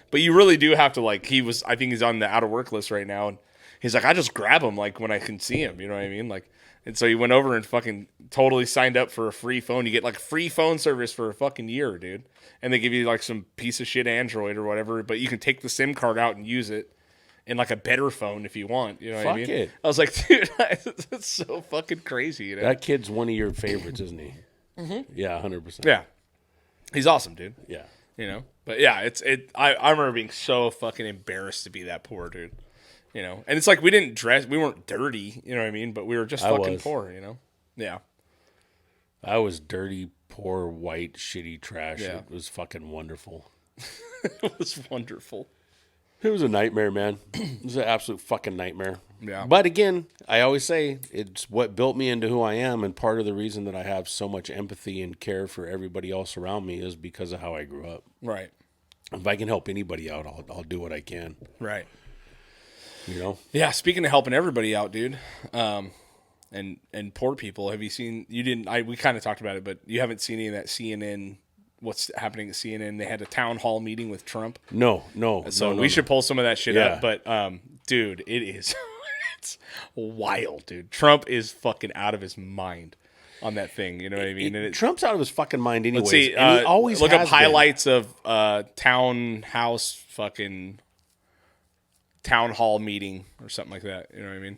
but you really do have to I think he's on the out of work list right now, and he's like, I just grab him like when I can see him, you know what I mean, like. And so he went over and fucking totally signed up for a free phone. You get like free phone service for a fucking year, dude. And they give you like some piece of shit Android or whatever, but you can take the SIM card out and use it in like a better phone if you want. You know what I Fuck mean? it. I was like, dude, that's so fucking crazy. You know? That kid's one of your favorites, isn't he? Mm-hmm. Yeah, 100%. Yeah. He's awesome, dude. Yeah. But yeah, I remember being so fucking embarrassed to be that poor, dude. And it's like we weren't dirty, you know what I mean? But we were just fucking was. poor, Yeah. I was dirty, poor, white, shitty trash. Yeah. It was fucking wonderful. It was wonderful. It was a nightmare, man. It was an absolute fucking nightmare. Yeah. But again, I always say it's what built me into who I am, and part of the reason that I have so much empathy and care for everybody else around me is because of how I grew up. Right. If I can help anybody out, I'll do what I can. Right. Yeah. Speaking of helping everybody out, dude, and poor people, have you seen? You didn't. We kind of talked about it, but you haven't seen any of that CNN. What's happening at CNN? They had a town hall meeting with Trump. No. So we should pull some of that shit Yeah. up. But dude, it is it's wild, dude. Trump is fucking out of his mind on that thing. You know what I mean? And Trump's out of his fucking mind anyways. let's see. And he always look has up highlights of townhouse fucking town hall meeting or something like that. You know what I mean?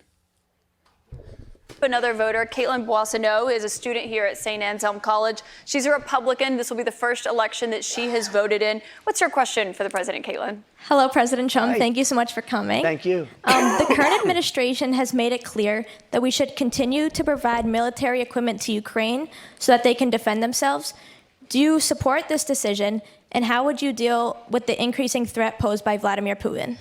Another voter, Caitlin Boissonneau, is a student here at St. Anselm College. She's a Republican. This will be the first election that she has voted in. What's your question for the president, Caitlin? Hello, President Trump. Thank you so much for coming. Thank you. The current administration has made it clear that we should continue to provide military equipment to Ukraine so that they can defend themselves. Do you support this decision, and how would you deal with the increasing threat posed by Vladimir Putin?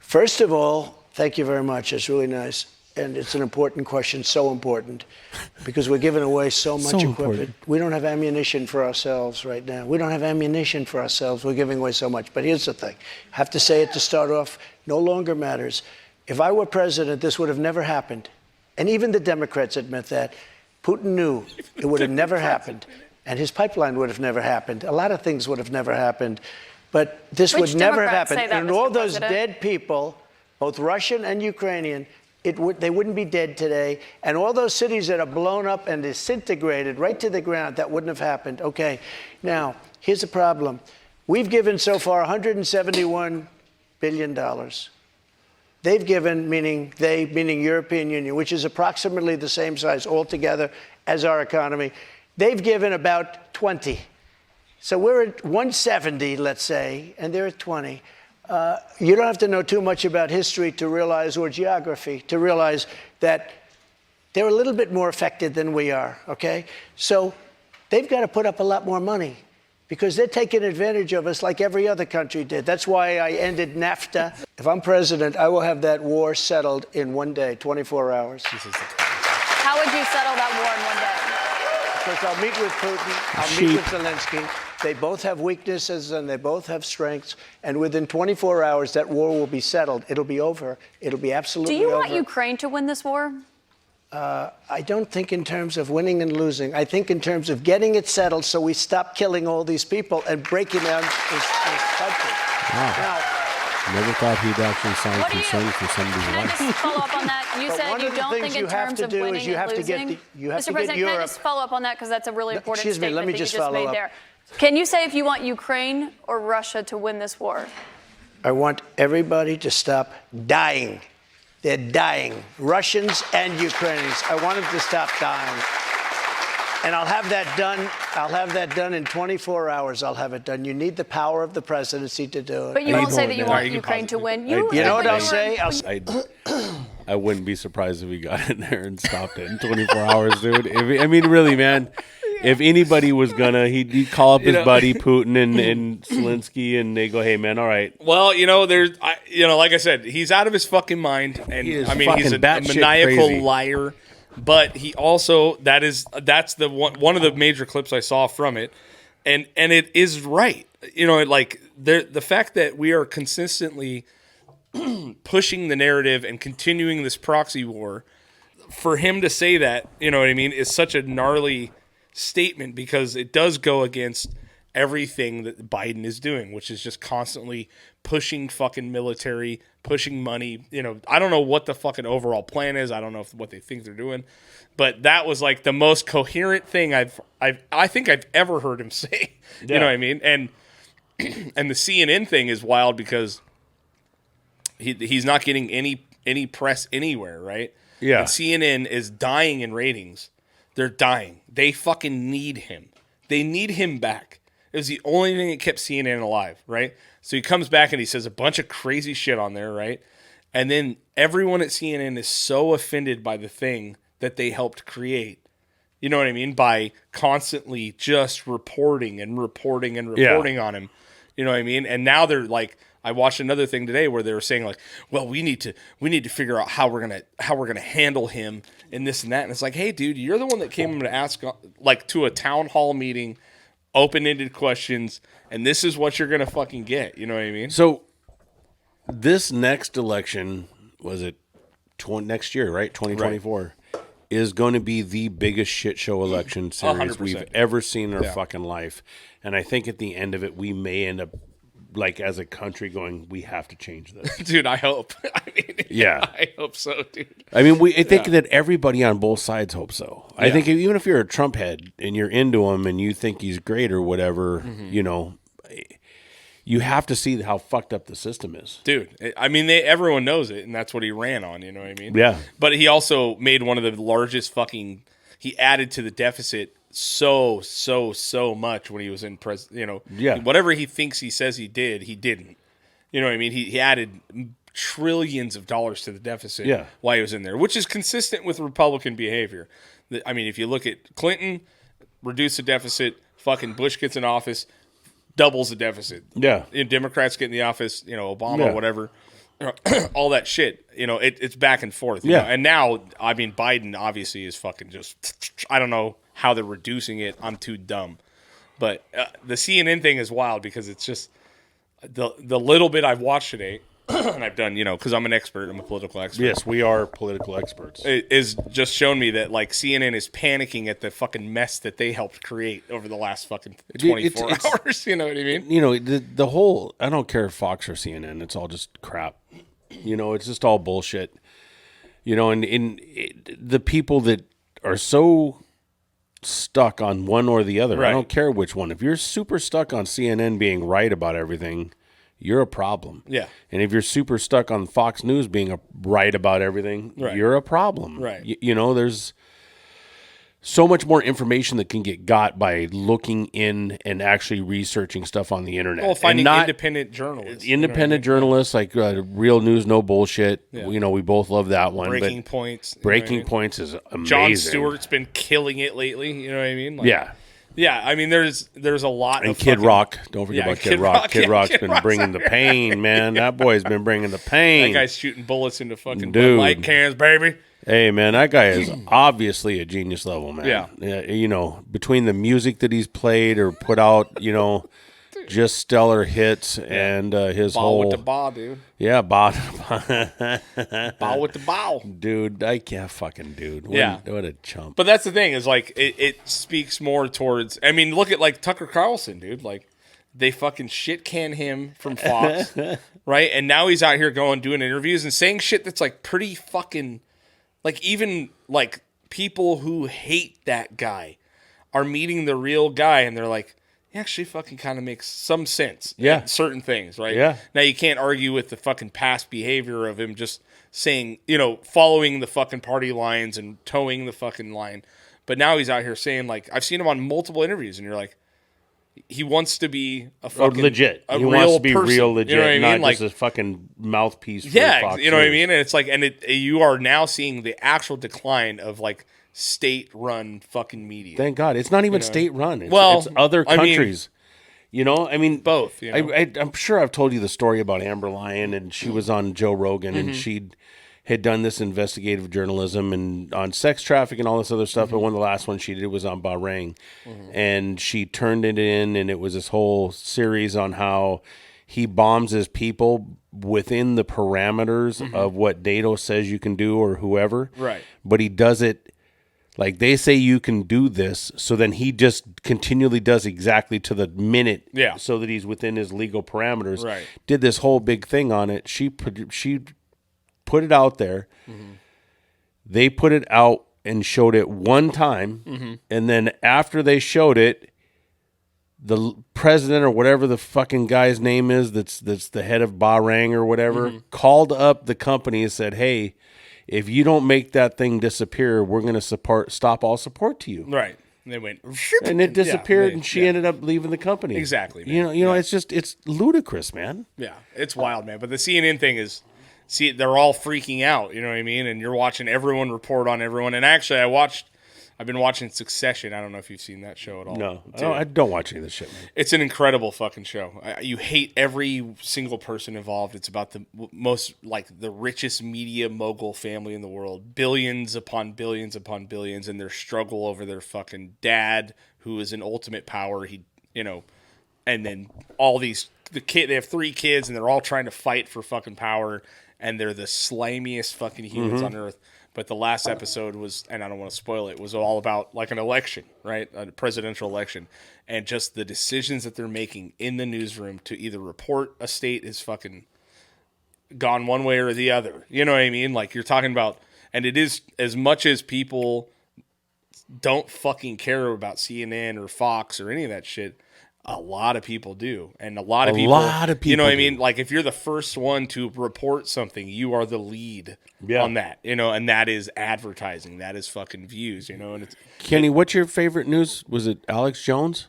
First of all, thank you very much. It's really nice. And it's an important question, so important, because we're giving away so much equipment. Important. We don't have ammunition for ourselves right now. We don't have ammunition for ourselves. We're giving away so much. But here's the thing. I have to say it to start off. No longer matters. If I were president, this would have never happened. And even the Democrats admit that. Putin knew it would have never happened. And his pipeline would have never happened. A lot of things would have never happened. But this Which would never have Democrats happened. say that, And all Mr. those President? dead people, both Russian and Ukrainian, they wouldn't be dead today. And all those cities that are blown up and disintegrated right to the ground, that wouldn't have happened. Okay, now, here's the problem. We've given so far $171 billion. They've given, meaning European Union, which is approximately the same size altogether as our economy. They've given about 20. So we're at 170, let's say, and they're at 20. You don't have to know too much about history to realize, or geography, to realize that they're a little bit more affected than we are, okay? So they've got to put up a lot more money. because they're taking advantage of us like every other country did. That's why I ended NAFTA. If I'm president, I will have that war settled in one day, 24 hours. How would you settle that war in one day? Because I'll meet with Putin, I'll meet with Zelensky. They both have weaknesses and they both have strengths. And within 24 hours, that war will be settled. It'll be over. It'll be absolutely over. Do you want Ukraine to win this war? I don't think in terms of winning and losing. I think in terms of getting it settled so we stop killing all these people and breaking down this country. Wow. Now, Never thought he'd actually sign consent for somebody's Can I life. just follow up on that? You But said one you of the don't things think you in have terms to of do is winning you have and to get losing. you have Mr. to get President, can I Europe. just follow up on that because that's a really important excuse me, statement let me that just you just follow made up. there. Can you say if you want Ukraine or Russia to win this war? I want everybody to stop dying. They're dying. Russians and Ukrainians. I want them to stop dying. And I'll have that done. I'll have that done in 24 hours. I'll have it done. You need the power of the presidency to do it. But you won't say that you want you can Ukraine pause to it. win. You know what I'll were- say? I wouldn't be surprised if he got in there and stopped it in 24 hours, dude. I mean, really, man. If anybody was gonna, he'd call up his buddy Putin and Zelensky, and they go, "Hey, man, all right." Well, like I said, he's out of his fucking mind, and He is I mean, he's a fucking batshit maniacal crazy. liar. But he also that's the one of the major clips I saw from it, and it is right. Like the fact that we are consistently pushing the narrative and continuing this proxy war, for him to say that, you know what I mean, is such a gnarly statement because it does go against everything that Biden is doing, which is just constantly pushing fucking military, pushing money. I don't know what the fucking overall plan is. I don't know what they think they're doing, but that was like the most coherent thing I think I've ever heard him say. You know what I mean? And the CNN thing is wild because he's not getting any press anywhere, right? Yeah. And CNN is dying in ratings. They're dying. They fucking need him. They need him back. It was the only thing that kept CNN alive, right? So he comes back and he says a bunch of crazy shit on there, right? And then everyone at CNN is so offended by the thing that they helped create. You know what I mean? By constantly just reporting and reporting and reporting on him. You know what I mean? And now they're like, I watched another thing today where they were saying like, well, we need to figure out how we're gonna handle him and this and that. And it's like, hey, dude, you're the one that came to ask like to a town hall meeting, open-ended questions, and this is what you're gonna fucking get. You know what I mean? So this next election, was it next year, right? 2024 is going to be the biggest shit show election series 100%. we've ever seen in our fucking life. And I think at the end of it, we may end up, like, as a country going, we have to change this. Dude, I hope. I hope so, dude. I mean, I think that everybody on both sides hopes so. I think even if you're a Trump head and you're into him and you think he's great or whatever, you have to see how fucked up the system is. Dude, I mean, everyone knows it, and that's what he ran on, you know what I mean? Yeah. But he also made one of the largest he added to the deficit so much when he was in whatever he thinks he says he did, he didn't. You know what I mean? He added trillions of dollars to the deficit while he was in there, which is consistent with Republican behavior. I mean, if you look at Clinton, reduce the deficit, fucking Bush gets in office, doubles the deficit. Yeah. And Democrats get in the office, Obama, whatever, all that shit, it's back and forth. You know? And now, I mean, Biden obviously is fucking just, I don't know how they're reducing it. I'm too dumb. But the CNN thing is wild because it's just the little bit I've watched today, and I've done, because I'm an expert, I'm a political expert. Yes, we are political experts. It is just shown me that, like, CNN is panicking at the fucking mess that they helped create over the last fucking 24 hours. You know what I mean? The whole, I don't care if Fox or CNN, it's all just crap. It's just all bullshit. And the people that are so stuck on one or the other, I don't care which one. If you're super stuck on CNN being right about everything, you're a problem. Yeah. And if you're super stuck on Fox News being right about everything, you're a problem. Right. There's so much more information that can get got by looking in and actually researching stuff on the internet. Well, finding and independent journalists. Independent journalists, like Real News, No Bullshit. Yeah. We both love that one. Breaking Points. Breaking Points is amazing. Jon Stewart's been killing it lately. You know what I mean? Yeah. Yeah, I mean, there's a lot And of Kid fucking- Rock. Don't forget about Kid Rock. Kid Rock's Kid been Rock's bringing the pain, man. That boy's been bringing the pain. That guy's shooting bullets into fucking Dude. light cans, baby. Hey, man, that guy is obviously a genius level, man. Yeah. You know, between the music that he's played or put out, you know, just stellar hits and his Ball whole. with the ball, dude. Yeah, ball. Ball with the ball. Dude, I can't fucking dude. Yeah. What a chump. But that's the thing is like it speaks more towards. I mean, look at like Tucker Carlson, dude. Like they fucking shit can him from Fox, right? And now he's out here doing interviews and saying shit that's like pretty fucking like even like people who hate that guy are meeting the real guy and they're like, he actually fucking kind of makes some sense. Yeah. In certain things, right? Yeah. Now you can't argue with the fucking past behavior of him just saying, you know, following the fucking party lines and towing the fucking line. But now he's out here saying, like, I've seen him on multiple interviews, and you're like, he wants to be a fucking legit. a He real wants to be person. real legit, You know what I mean? not Like, just a fucking mouthpiece. For yeah, Fox you know what I News. mean. And it's like, and you are now seeing the actual decline of like state-run fucking media. Thank God, it's not even state-run. It's, Well, it's other I mean, countries. You know, I mean, both. You know? I'm sure I've told you the story about Amber Lyon, and she was on Joe Rogan, and she had done this investigative journalism and on sex traffic and all this other stuff. But one of the last ones she did was on Bahrain, and she turned it in, and it was this whole series on how he bombs his people within the parameters of what NATO says you can do or whoever. Right. But he does it. Like, they say you can do this, so then he just continually does exactly to the minute so that he's within his legal parameters. Right. Did this whole big thing on it. She put it out there. They put it out and showed it one time, and then after they showed it, the president or whatever the fucking guy's name is that's the head of Bahrain or whatever called up the company and said, hey, if you don't make that thing disappear, we're going to stop all support to you. Right. And they went, and it disappeared, yeah, and she ended up leaving the company. Exactly. Man. You know, it's ludicrous, man. Yeah, it's wild, man. But the CNN thing is, they're all freaking out. You know what I mean? And you're watching everyone report on everyone. And actually, I've been watching Succession. I don't know if you've seen that show at all. No, I don't watch any of this shit, man. It's an incredible fucking show. You hate every single person involved. It's about the most, like, the richest media mogul family in the world. Billions upon billions upon billions, and their struggle over their fucking dad, who is in ultimate power. And then all these, they have 3 kids, and they're all trying to fight for fucking power, and they're the slimiest fucking humans on earth. But the last episode was, and I don't want to spoil it, was all about like an election, right? A presidential election. And just the decisions that they're making in the newsroom to either report a state is fucking gone one way or the other. You know what I mean? Like, you're talking about, and it is, as much as people don't fucking care about CNN or Fox or any of that shit, a lot of people do. And a lot of people, you know what I mean? Like, if you're the first one to report something, you are the lead on that, you know, and that is advertising. That is fucking views, you know. And it's, Kenny, what's your favorite news? Was it Alex Jones?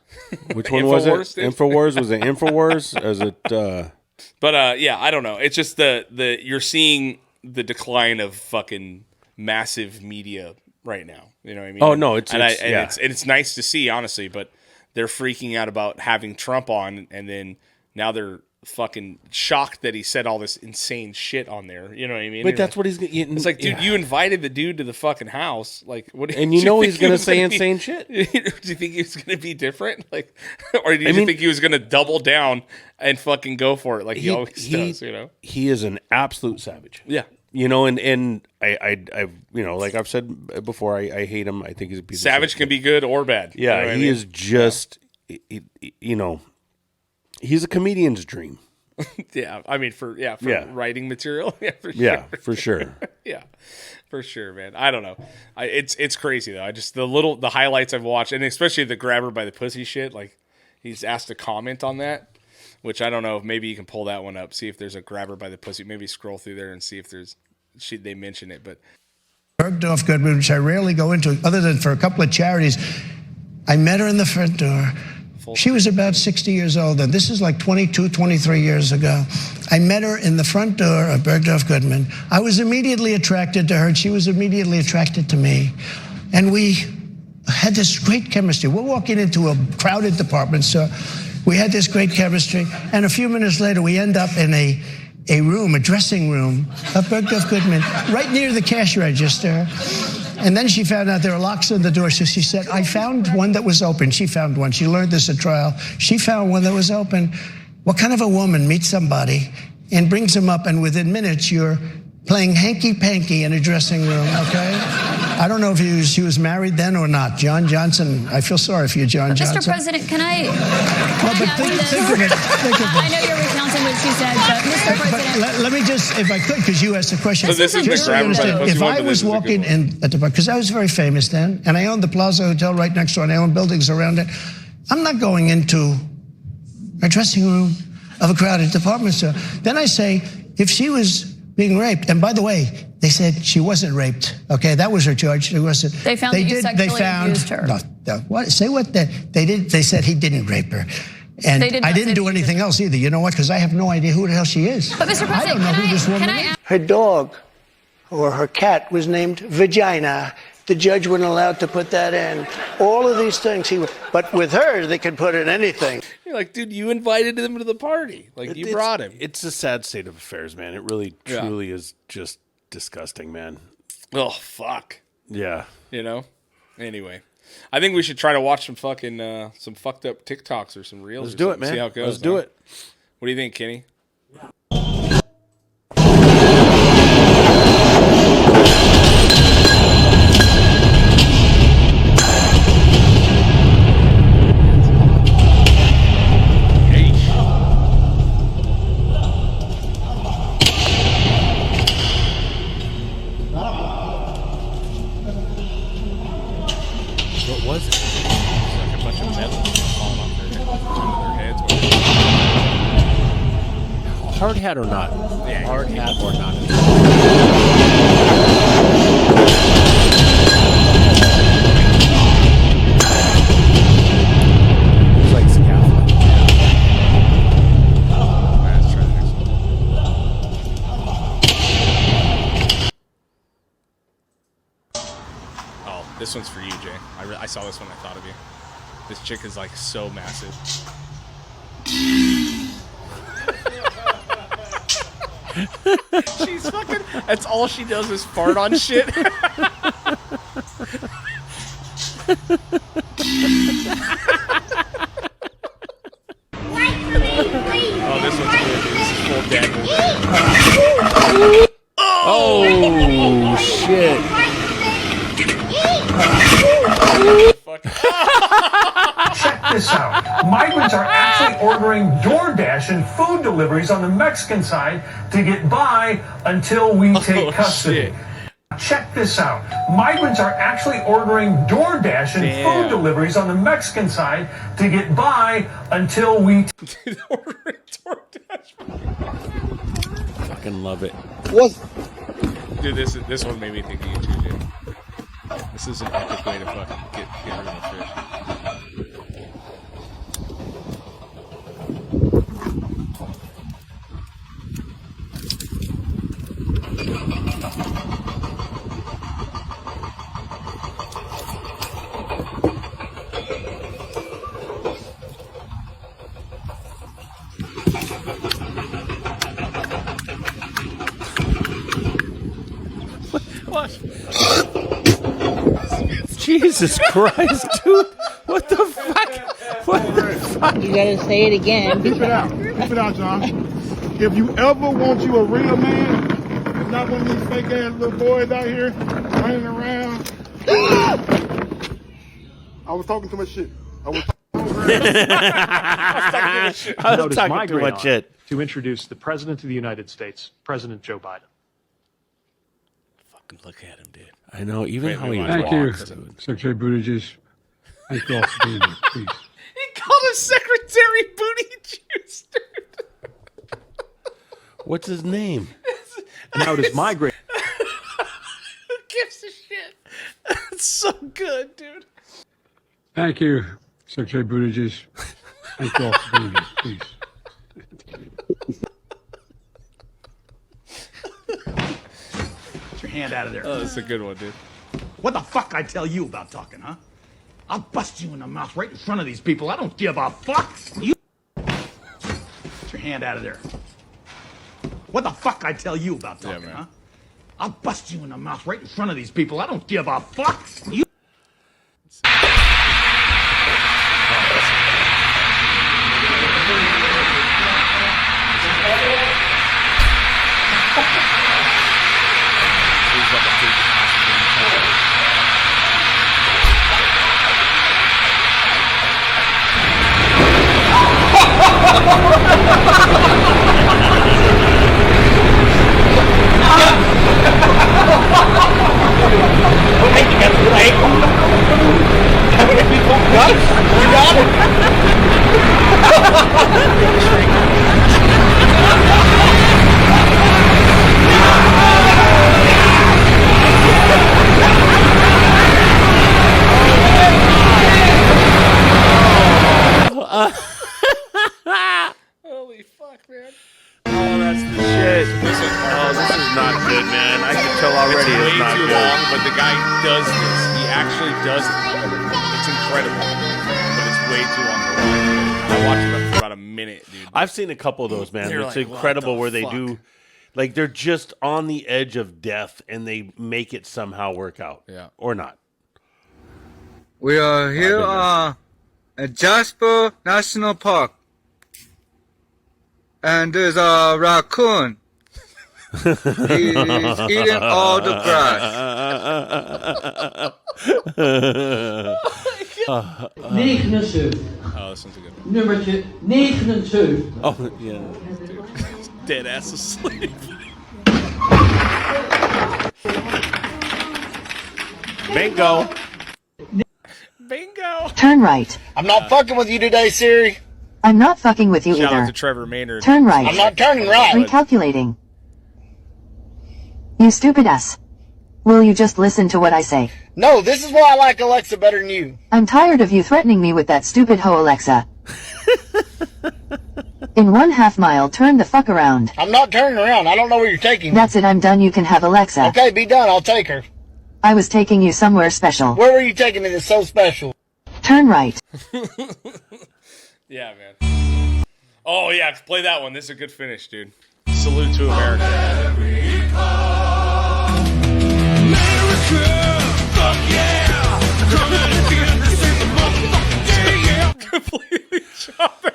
Which one was it? Infowars? Was it Infowars? Is it But yeah, I don't know. It's just the you're seeing the decline of fucking massive media right now. You know what I mean? Oh no, it's nice to see, honestly, but they're freaking out about having Trump on, and then now they're fucking shocked that he said all this insane shit on there. You know what I mean? But that's what he's getting. It's like, dude, you invited the dude to the fucking house. Like, what? And you know he's going to say insane shit. Do you think he was going to be different? Like, or do you think he was going to double down and fucking go for it like he always does? You know, he is an absolute savage. Yeah. You know, and I you know, like I've said before, I hate him. I think he's a piece savage of shit. Can be good or bad. Yeah, you know he is just, you know, he's a comedian's dream. Yeah, I mean, for writing material. Yeah, for sure. Yeah, for sure, man. I don't know. It's crazy though. I just the highlights I've watched, and especially the grabber by the pussy shit. Like, he's asked to comment on that. Which I don't know if maybe you can pull that one up, see if there's a grabber by the pussy. Maybe scroll through there and see if they mention it. But Bergdorf Goodman, which I rarely go into, other than for a couple of charities. I met her in the front door. She was about 60 years old, and this is like 22, 23 years ago. I met her in the front door of Bergdorf Goodman. I was immediately attracted to her, and she was immediately attracted to me. And we had this great chemistry. We're walking into a crowded department store. We had this great chemistry, and a few minutes later, we end up in a room, a dressing room of Goodman, right near the cash register. And then she found out there were locks on the door, so she said, I found one that was open. She found one. She learned this at trial. She found one that was open. What kind of a woman meets somebody and brings them up, and within minutes, you're playing hanky-panky in a dressing room, okay? I don't know if she was married then or not. John Johnson, I feel sorry for you, John Johnson. Mr. President, can I... Well, but think of it. I know you're recounting what she said, but Mr. President... But let me just, if I could, because you asked the question. So this is just so you understand, if I was walking in at the because I was very famous then, and I owned the Plaza Hotel right next door, and I owned buildings around it, I'm not going into a dressing room of a crowded department store. Then I say, if she was being raped, and by the way, they said she wasn't raped. Okay, that was her charge. It wasn't. They found that you sexually abused her. No, what? Say what? They did. They said he didn't rape her, and I didn't do anything else either. You know what? Because I have no idea who the hell she is. But Mr. President, I don't know who this woman is. Her dog or her cat was named Vagina. The judge wasn't allowed to put that in. All of these things, but with her, they could put in anything. You're like, dude, you invited him to the party. Like, you brought him. It's a sad state of affairs, man. It really, truly is just disgusting, man. Oh, fuck. Yeah. You know? Anyway. I think we should try to watch some fucking, some fucked up TikToks or some reels. Let's do it, man. See how it goes. Let's do it. What do you think, Kenny? Hard hat or not? Yeah, hard hat or not? It's like scaffolding. Let's try the next one. Oh, this one's for you, Jay. I saw this one. I thought of you. This chick is like so massive. She's fucking. That's all she does is fart on shit. Oh, this one's cool, dude. This is full dad movie. Oh, shit. Check this out. Migrants are actually ordering DoorDash and food deliveries on the Mexican side to get by until we take custody. Shit. Check this out. Migrants are actually ordering DoorDash and food deliveries on the Mexican side to get by until we ordering DoorDash. Fucking love it. What? Dude, this one made me think of you too, dude. This is an epic way to fucking get rid of a fish. What? Jesus Christ, dude. What the fuck? What the fuck? You gotta say it again. Keep it out. Keep it out, John. If you ever want you a real man, it's not one of these fake ass little boys out here running around. I was talking too much shit. I was talking too much shit. To introduce the President of the United States, President Joe Biden. Fucking look at him, dude. I know, even how he Thank walks. you, Secretary Buttigieg. Thank you all for being here, please. He called him Secretary Booty Juice, dude. What's his name? Now it is my great. Who gives a shit? That's so good, dude. Thank you, Secretary Buttigieg. Thank you all for being here, please. Get your hand out of there. Oh, that's a good one, dude. What the fuck I tell you about talking, huh? I'll bust you in the mouth right in front of these people. I don't give a fuck. You. Get your hand out of there. What the fuck I tell you about talking, huh? I'll bust you in the mouth right in front of these people. I don't give a fuck. You. Holy fuck, man. Oh, that's the shit. This is not good, man. I can tell already it's it's way not too good. long, but the guy does this. He actually does it. It's incredible, but it's way too long. I watched it for about a minute, dude. I've seen a couple of those, man. You're It's like, incredible what where the they fuck? do, like they're just on the edge of death and they make it somehow work out. Yeah. Or not. We are here at Jasper National Park. And there's a raccoon. He's eating all the grass. Oh, 29. Oh, this one's a good one. Nummer 29. Oh, yeah. Dead ass asleep. Bingo. Bingo. Turn right. I'm not fucking with you today, Siri. I'm not fucking with you Shout out either. to Trevor Maynard. Turn right. I'm not turning right. Recalculating. You stupid ass. Will you just listen to what I say? No, this is why I like Alexa better than you. I'm tired of you threatening me with that stupid hoe Alexa. In 1/2 mile, turn the fuck around. I'm not turning around. I don't know where you're taking me. That's it, I'm done. You can have Alexa. Okay, be done. I'll take her. I was taking you somewhere special. Where were you taking me that's so special? Turn right. Yeah, man. Oh, yeah, play that one. This is a good finish, dude. Salute to America. Completely chopped.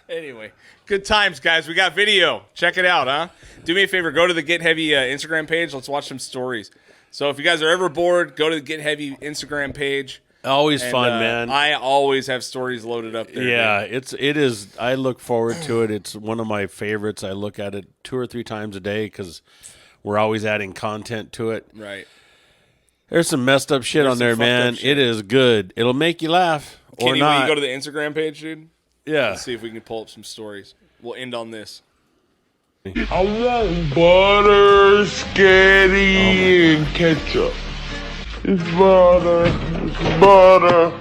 Anyway, good times, guys. We got video. Check it out, huh? Do me a favor. Go to the Get Heavy Instagram page. Let's watch some stories. So if you guys are ever bored, go to the Get Heavy Instagram page. Always And, fun, man. I always have stories loaded up there. Yeah, dude. it is. I look forward to it. It's one of my favorites. I look at it 2 or 3 times a day because we're always adding content to it. Right. There's some messed up shit There's on some there, fucked up man. shit. It is good. It'll make you laugh or Kenny, will not. you go to the Instagram page, dude? Yeah. Let's see if we can pull up some stories. We'll end on this. I want butter, spaghetti, and ketchup. It's butter. It's butter.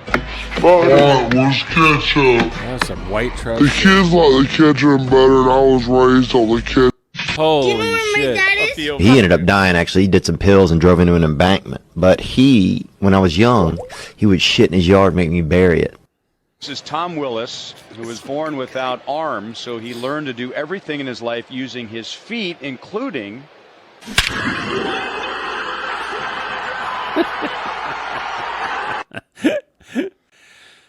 Butter. Where's ketchup? That's some white trash. The kids like the ketchup and butter, and I was raised on the ketchup. Holy shit. He ended up dying, actually. He did some pills and drove into an embankment. But he, when I was young, he would shit in his yard and make me bury it. This is Tom Willis, who was born without arms, so he learned to do everything in his life using his feet, including...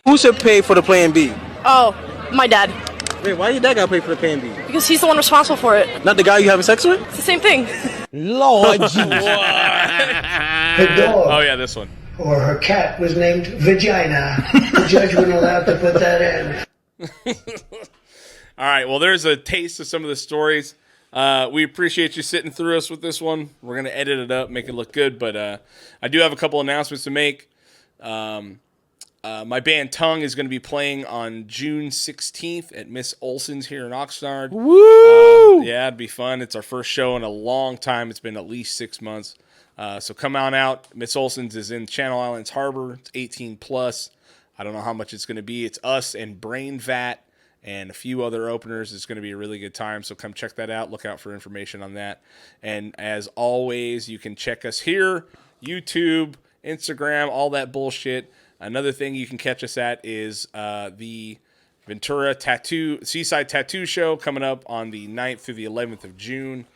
Who should pay for the Plan B? Oh, my dad. Wait, why your dad gotta pay for the Plan B? Because he's the one responsible for it. Not the guy you having sex with? It's the same thing. Lord The dog Oh, yeah, this one. or her cat was named Vagina. The judge wasn't allowed to put that in. All right, well, there's a taste of some of the stories. We appreciate you sitting through us with this one. We're going to edit it up, make it look good, but I do have a couple announcements to make. My band Tongue is going to be playing on June 16th at Miss Olson's here in Oxnard. Woo! Yeah, it'd be fun. It's our first show in a long time. It's been at least 6 months. So come on out. Miss Olson's is in Channel Islands Harbor. It's 18 plus. I don't know how much it's going to be. It's us and Brain Vat and a few other openers. It's going to be a really good time. So come check that out. Look out for information on that. And as always, you can check us here, YouTube, Instagram, all that bullshit. Another thing you can catch us at is the Ventura Seaside Tattoo Show coming up on the 9th through the 11th of June.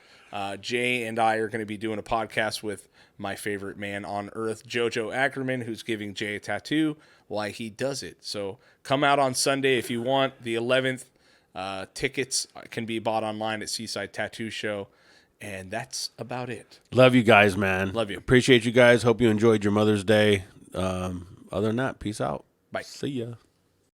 Jay and I are going to be doing a podcast with my favorite man on earth, Jojo Ackerman, who's giving Jay a tattoo while he does it. So come out on Sunday if you want. The 11th, tickets can be bought online at Seaside Tattoo Show. And that's about it. Love you guys, man. Love you. Appreciate you guys. Hope you enjoyed your Mother's Day. Other than that, peace out. Bye. See ya.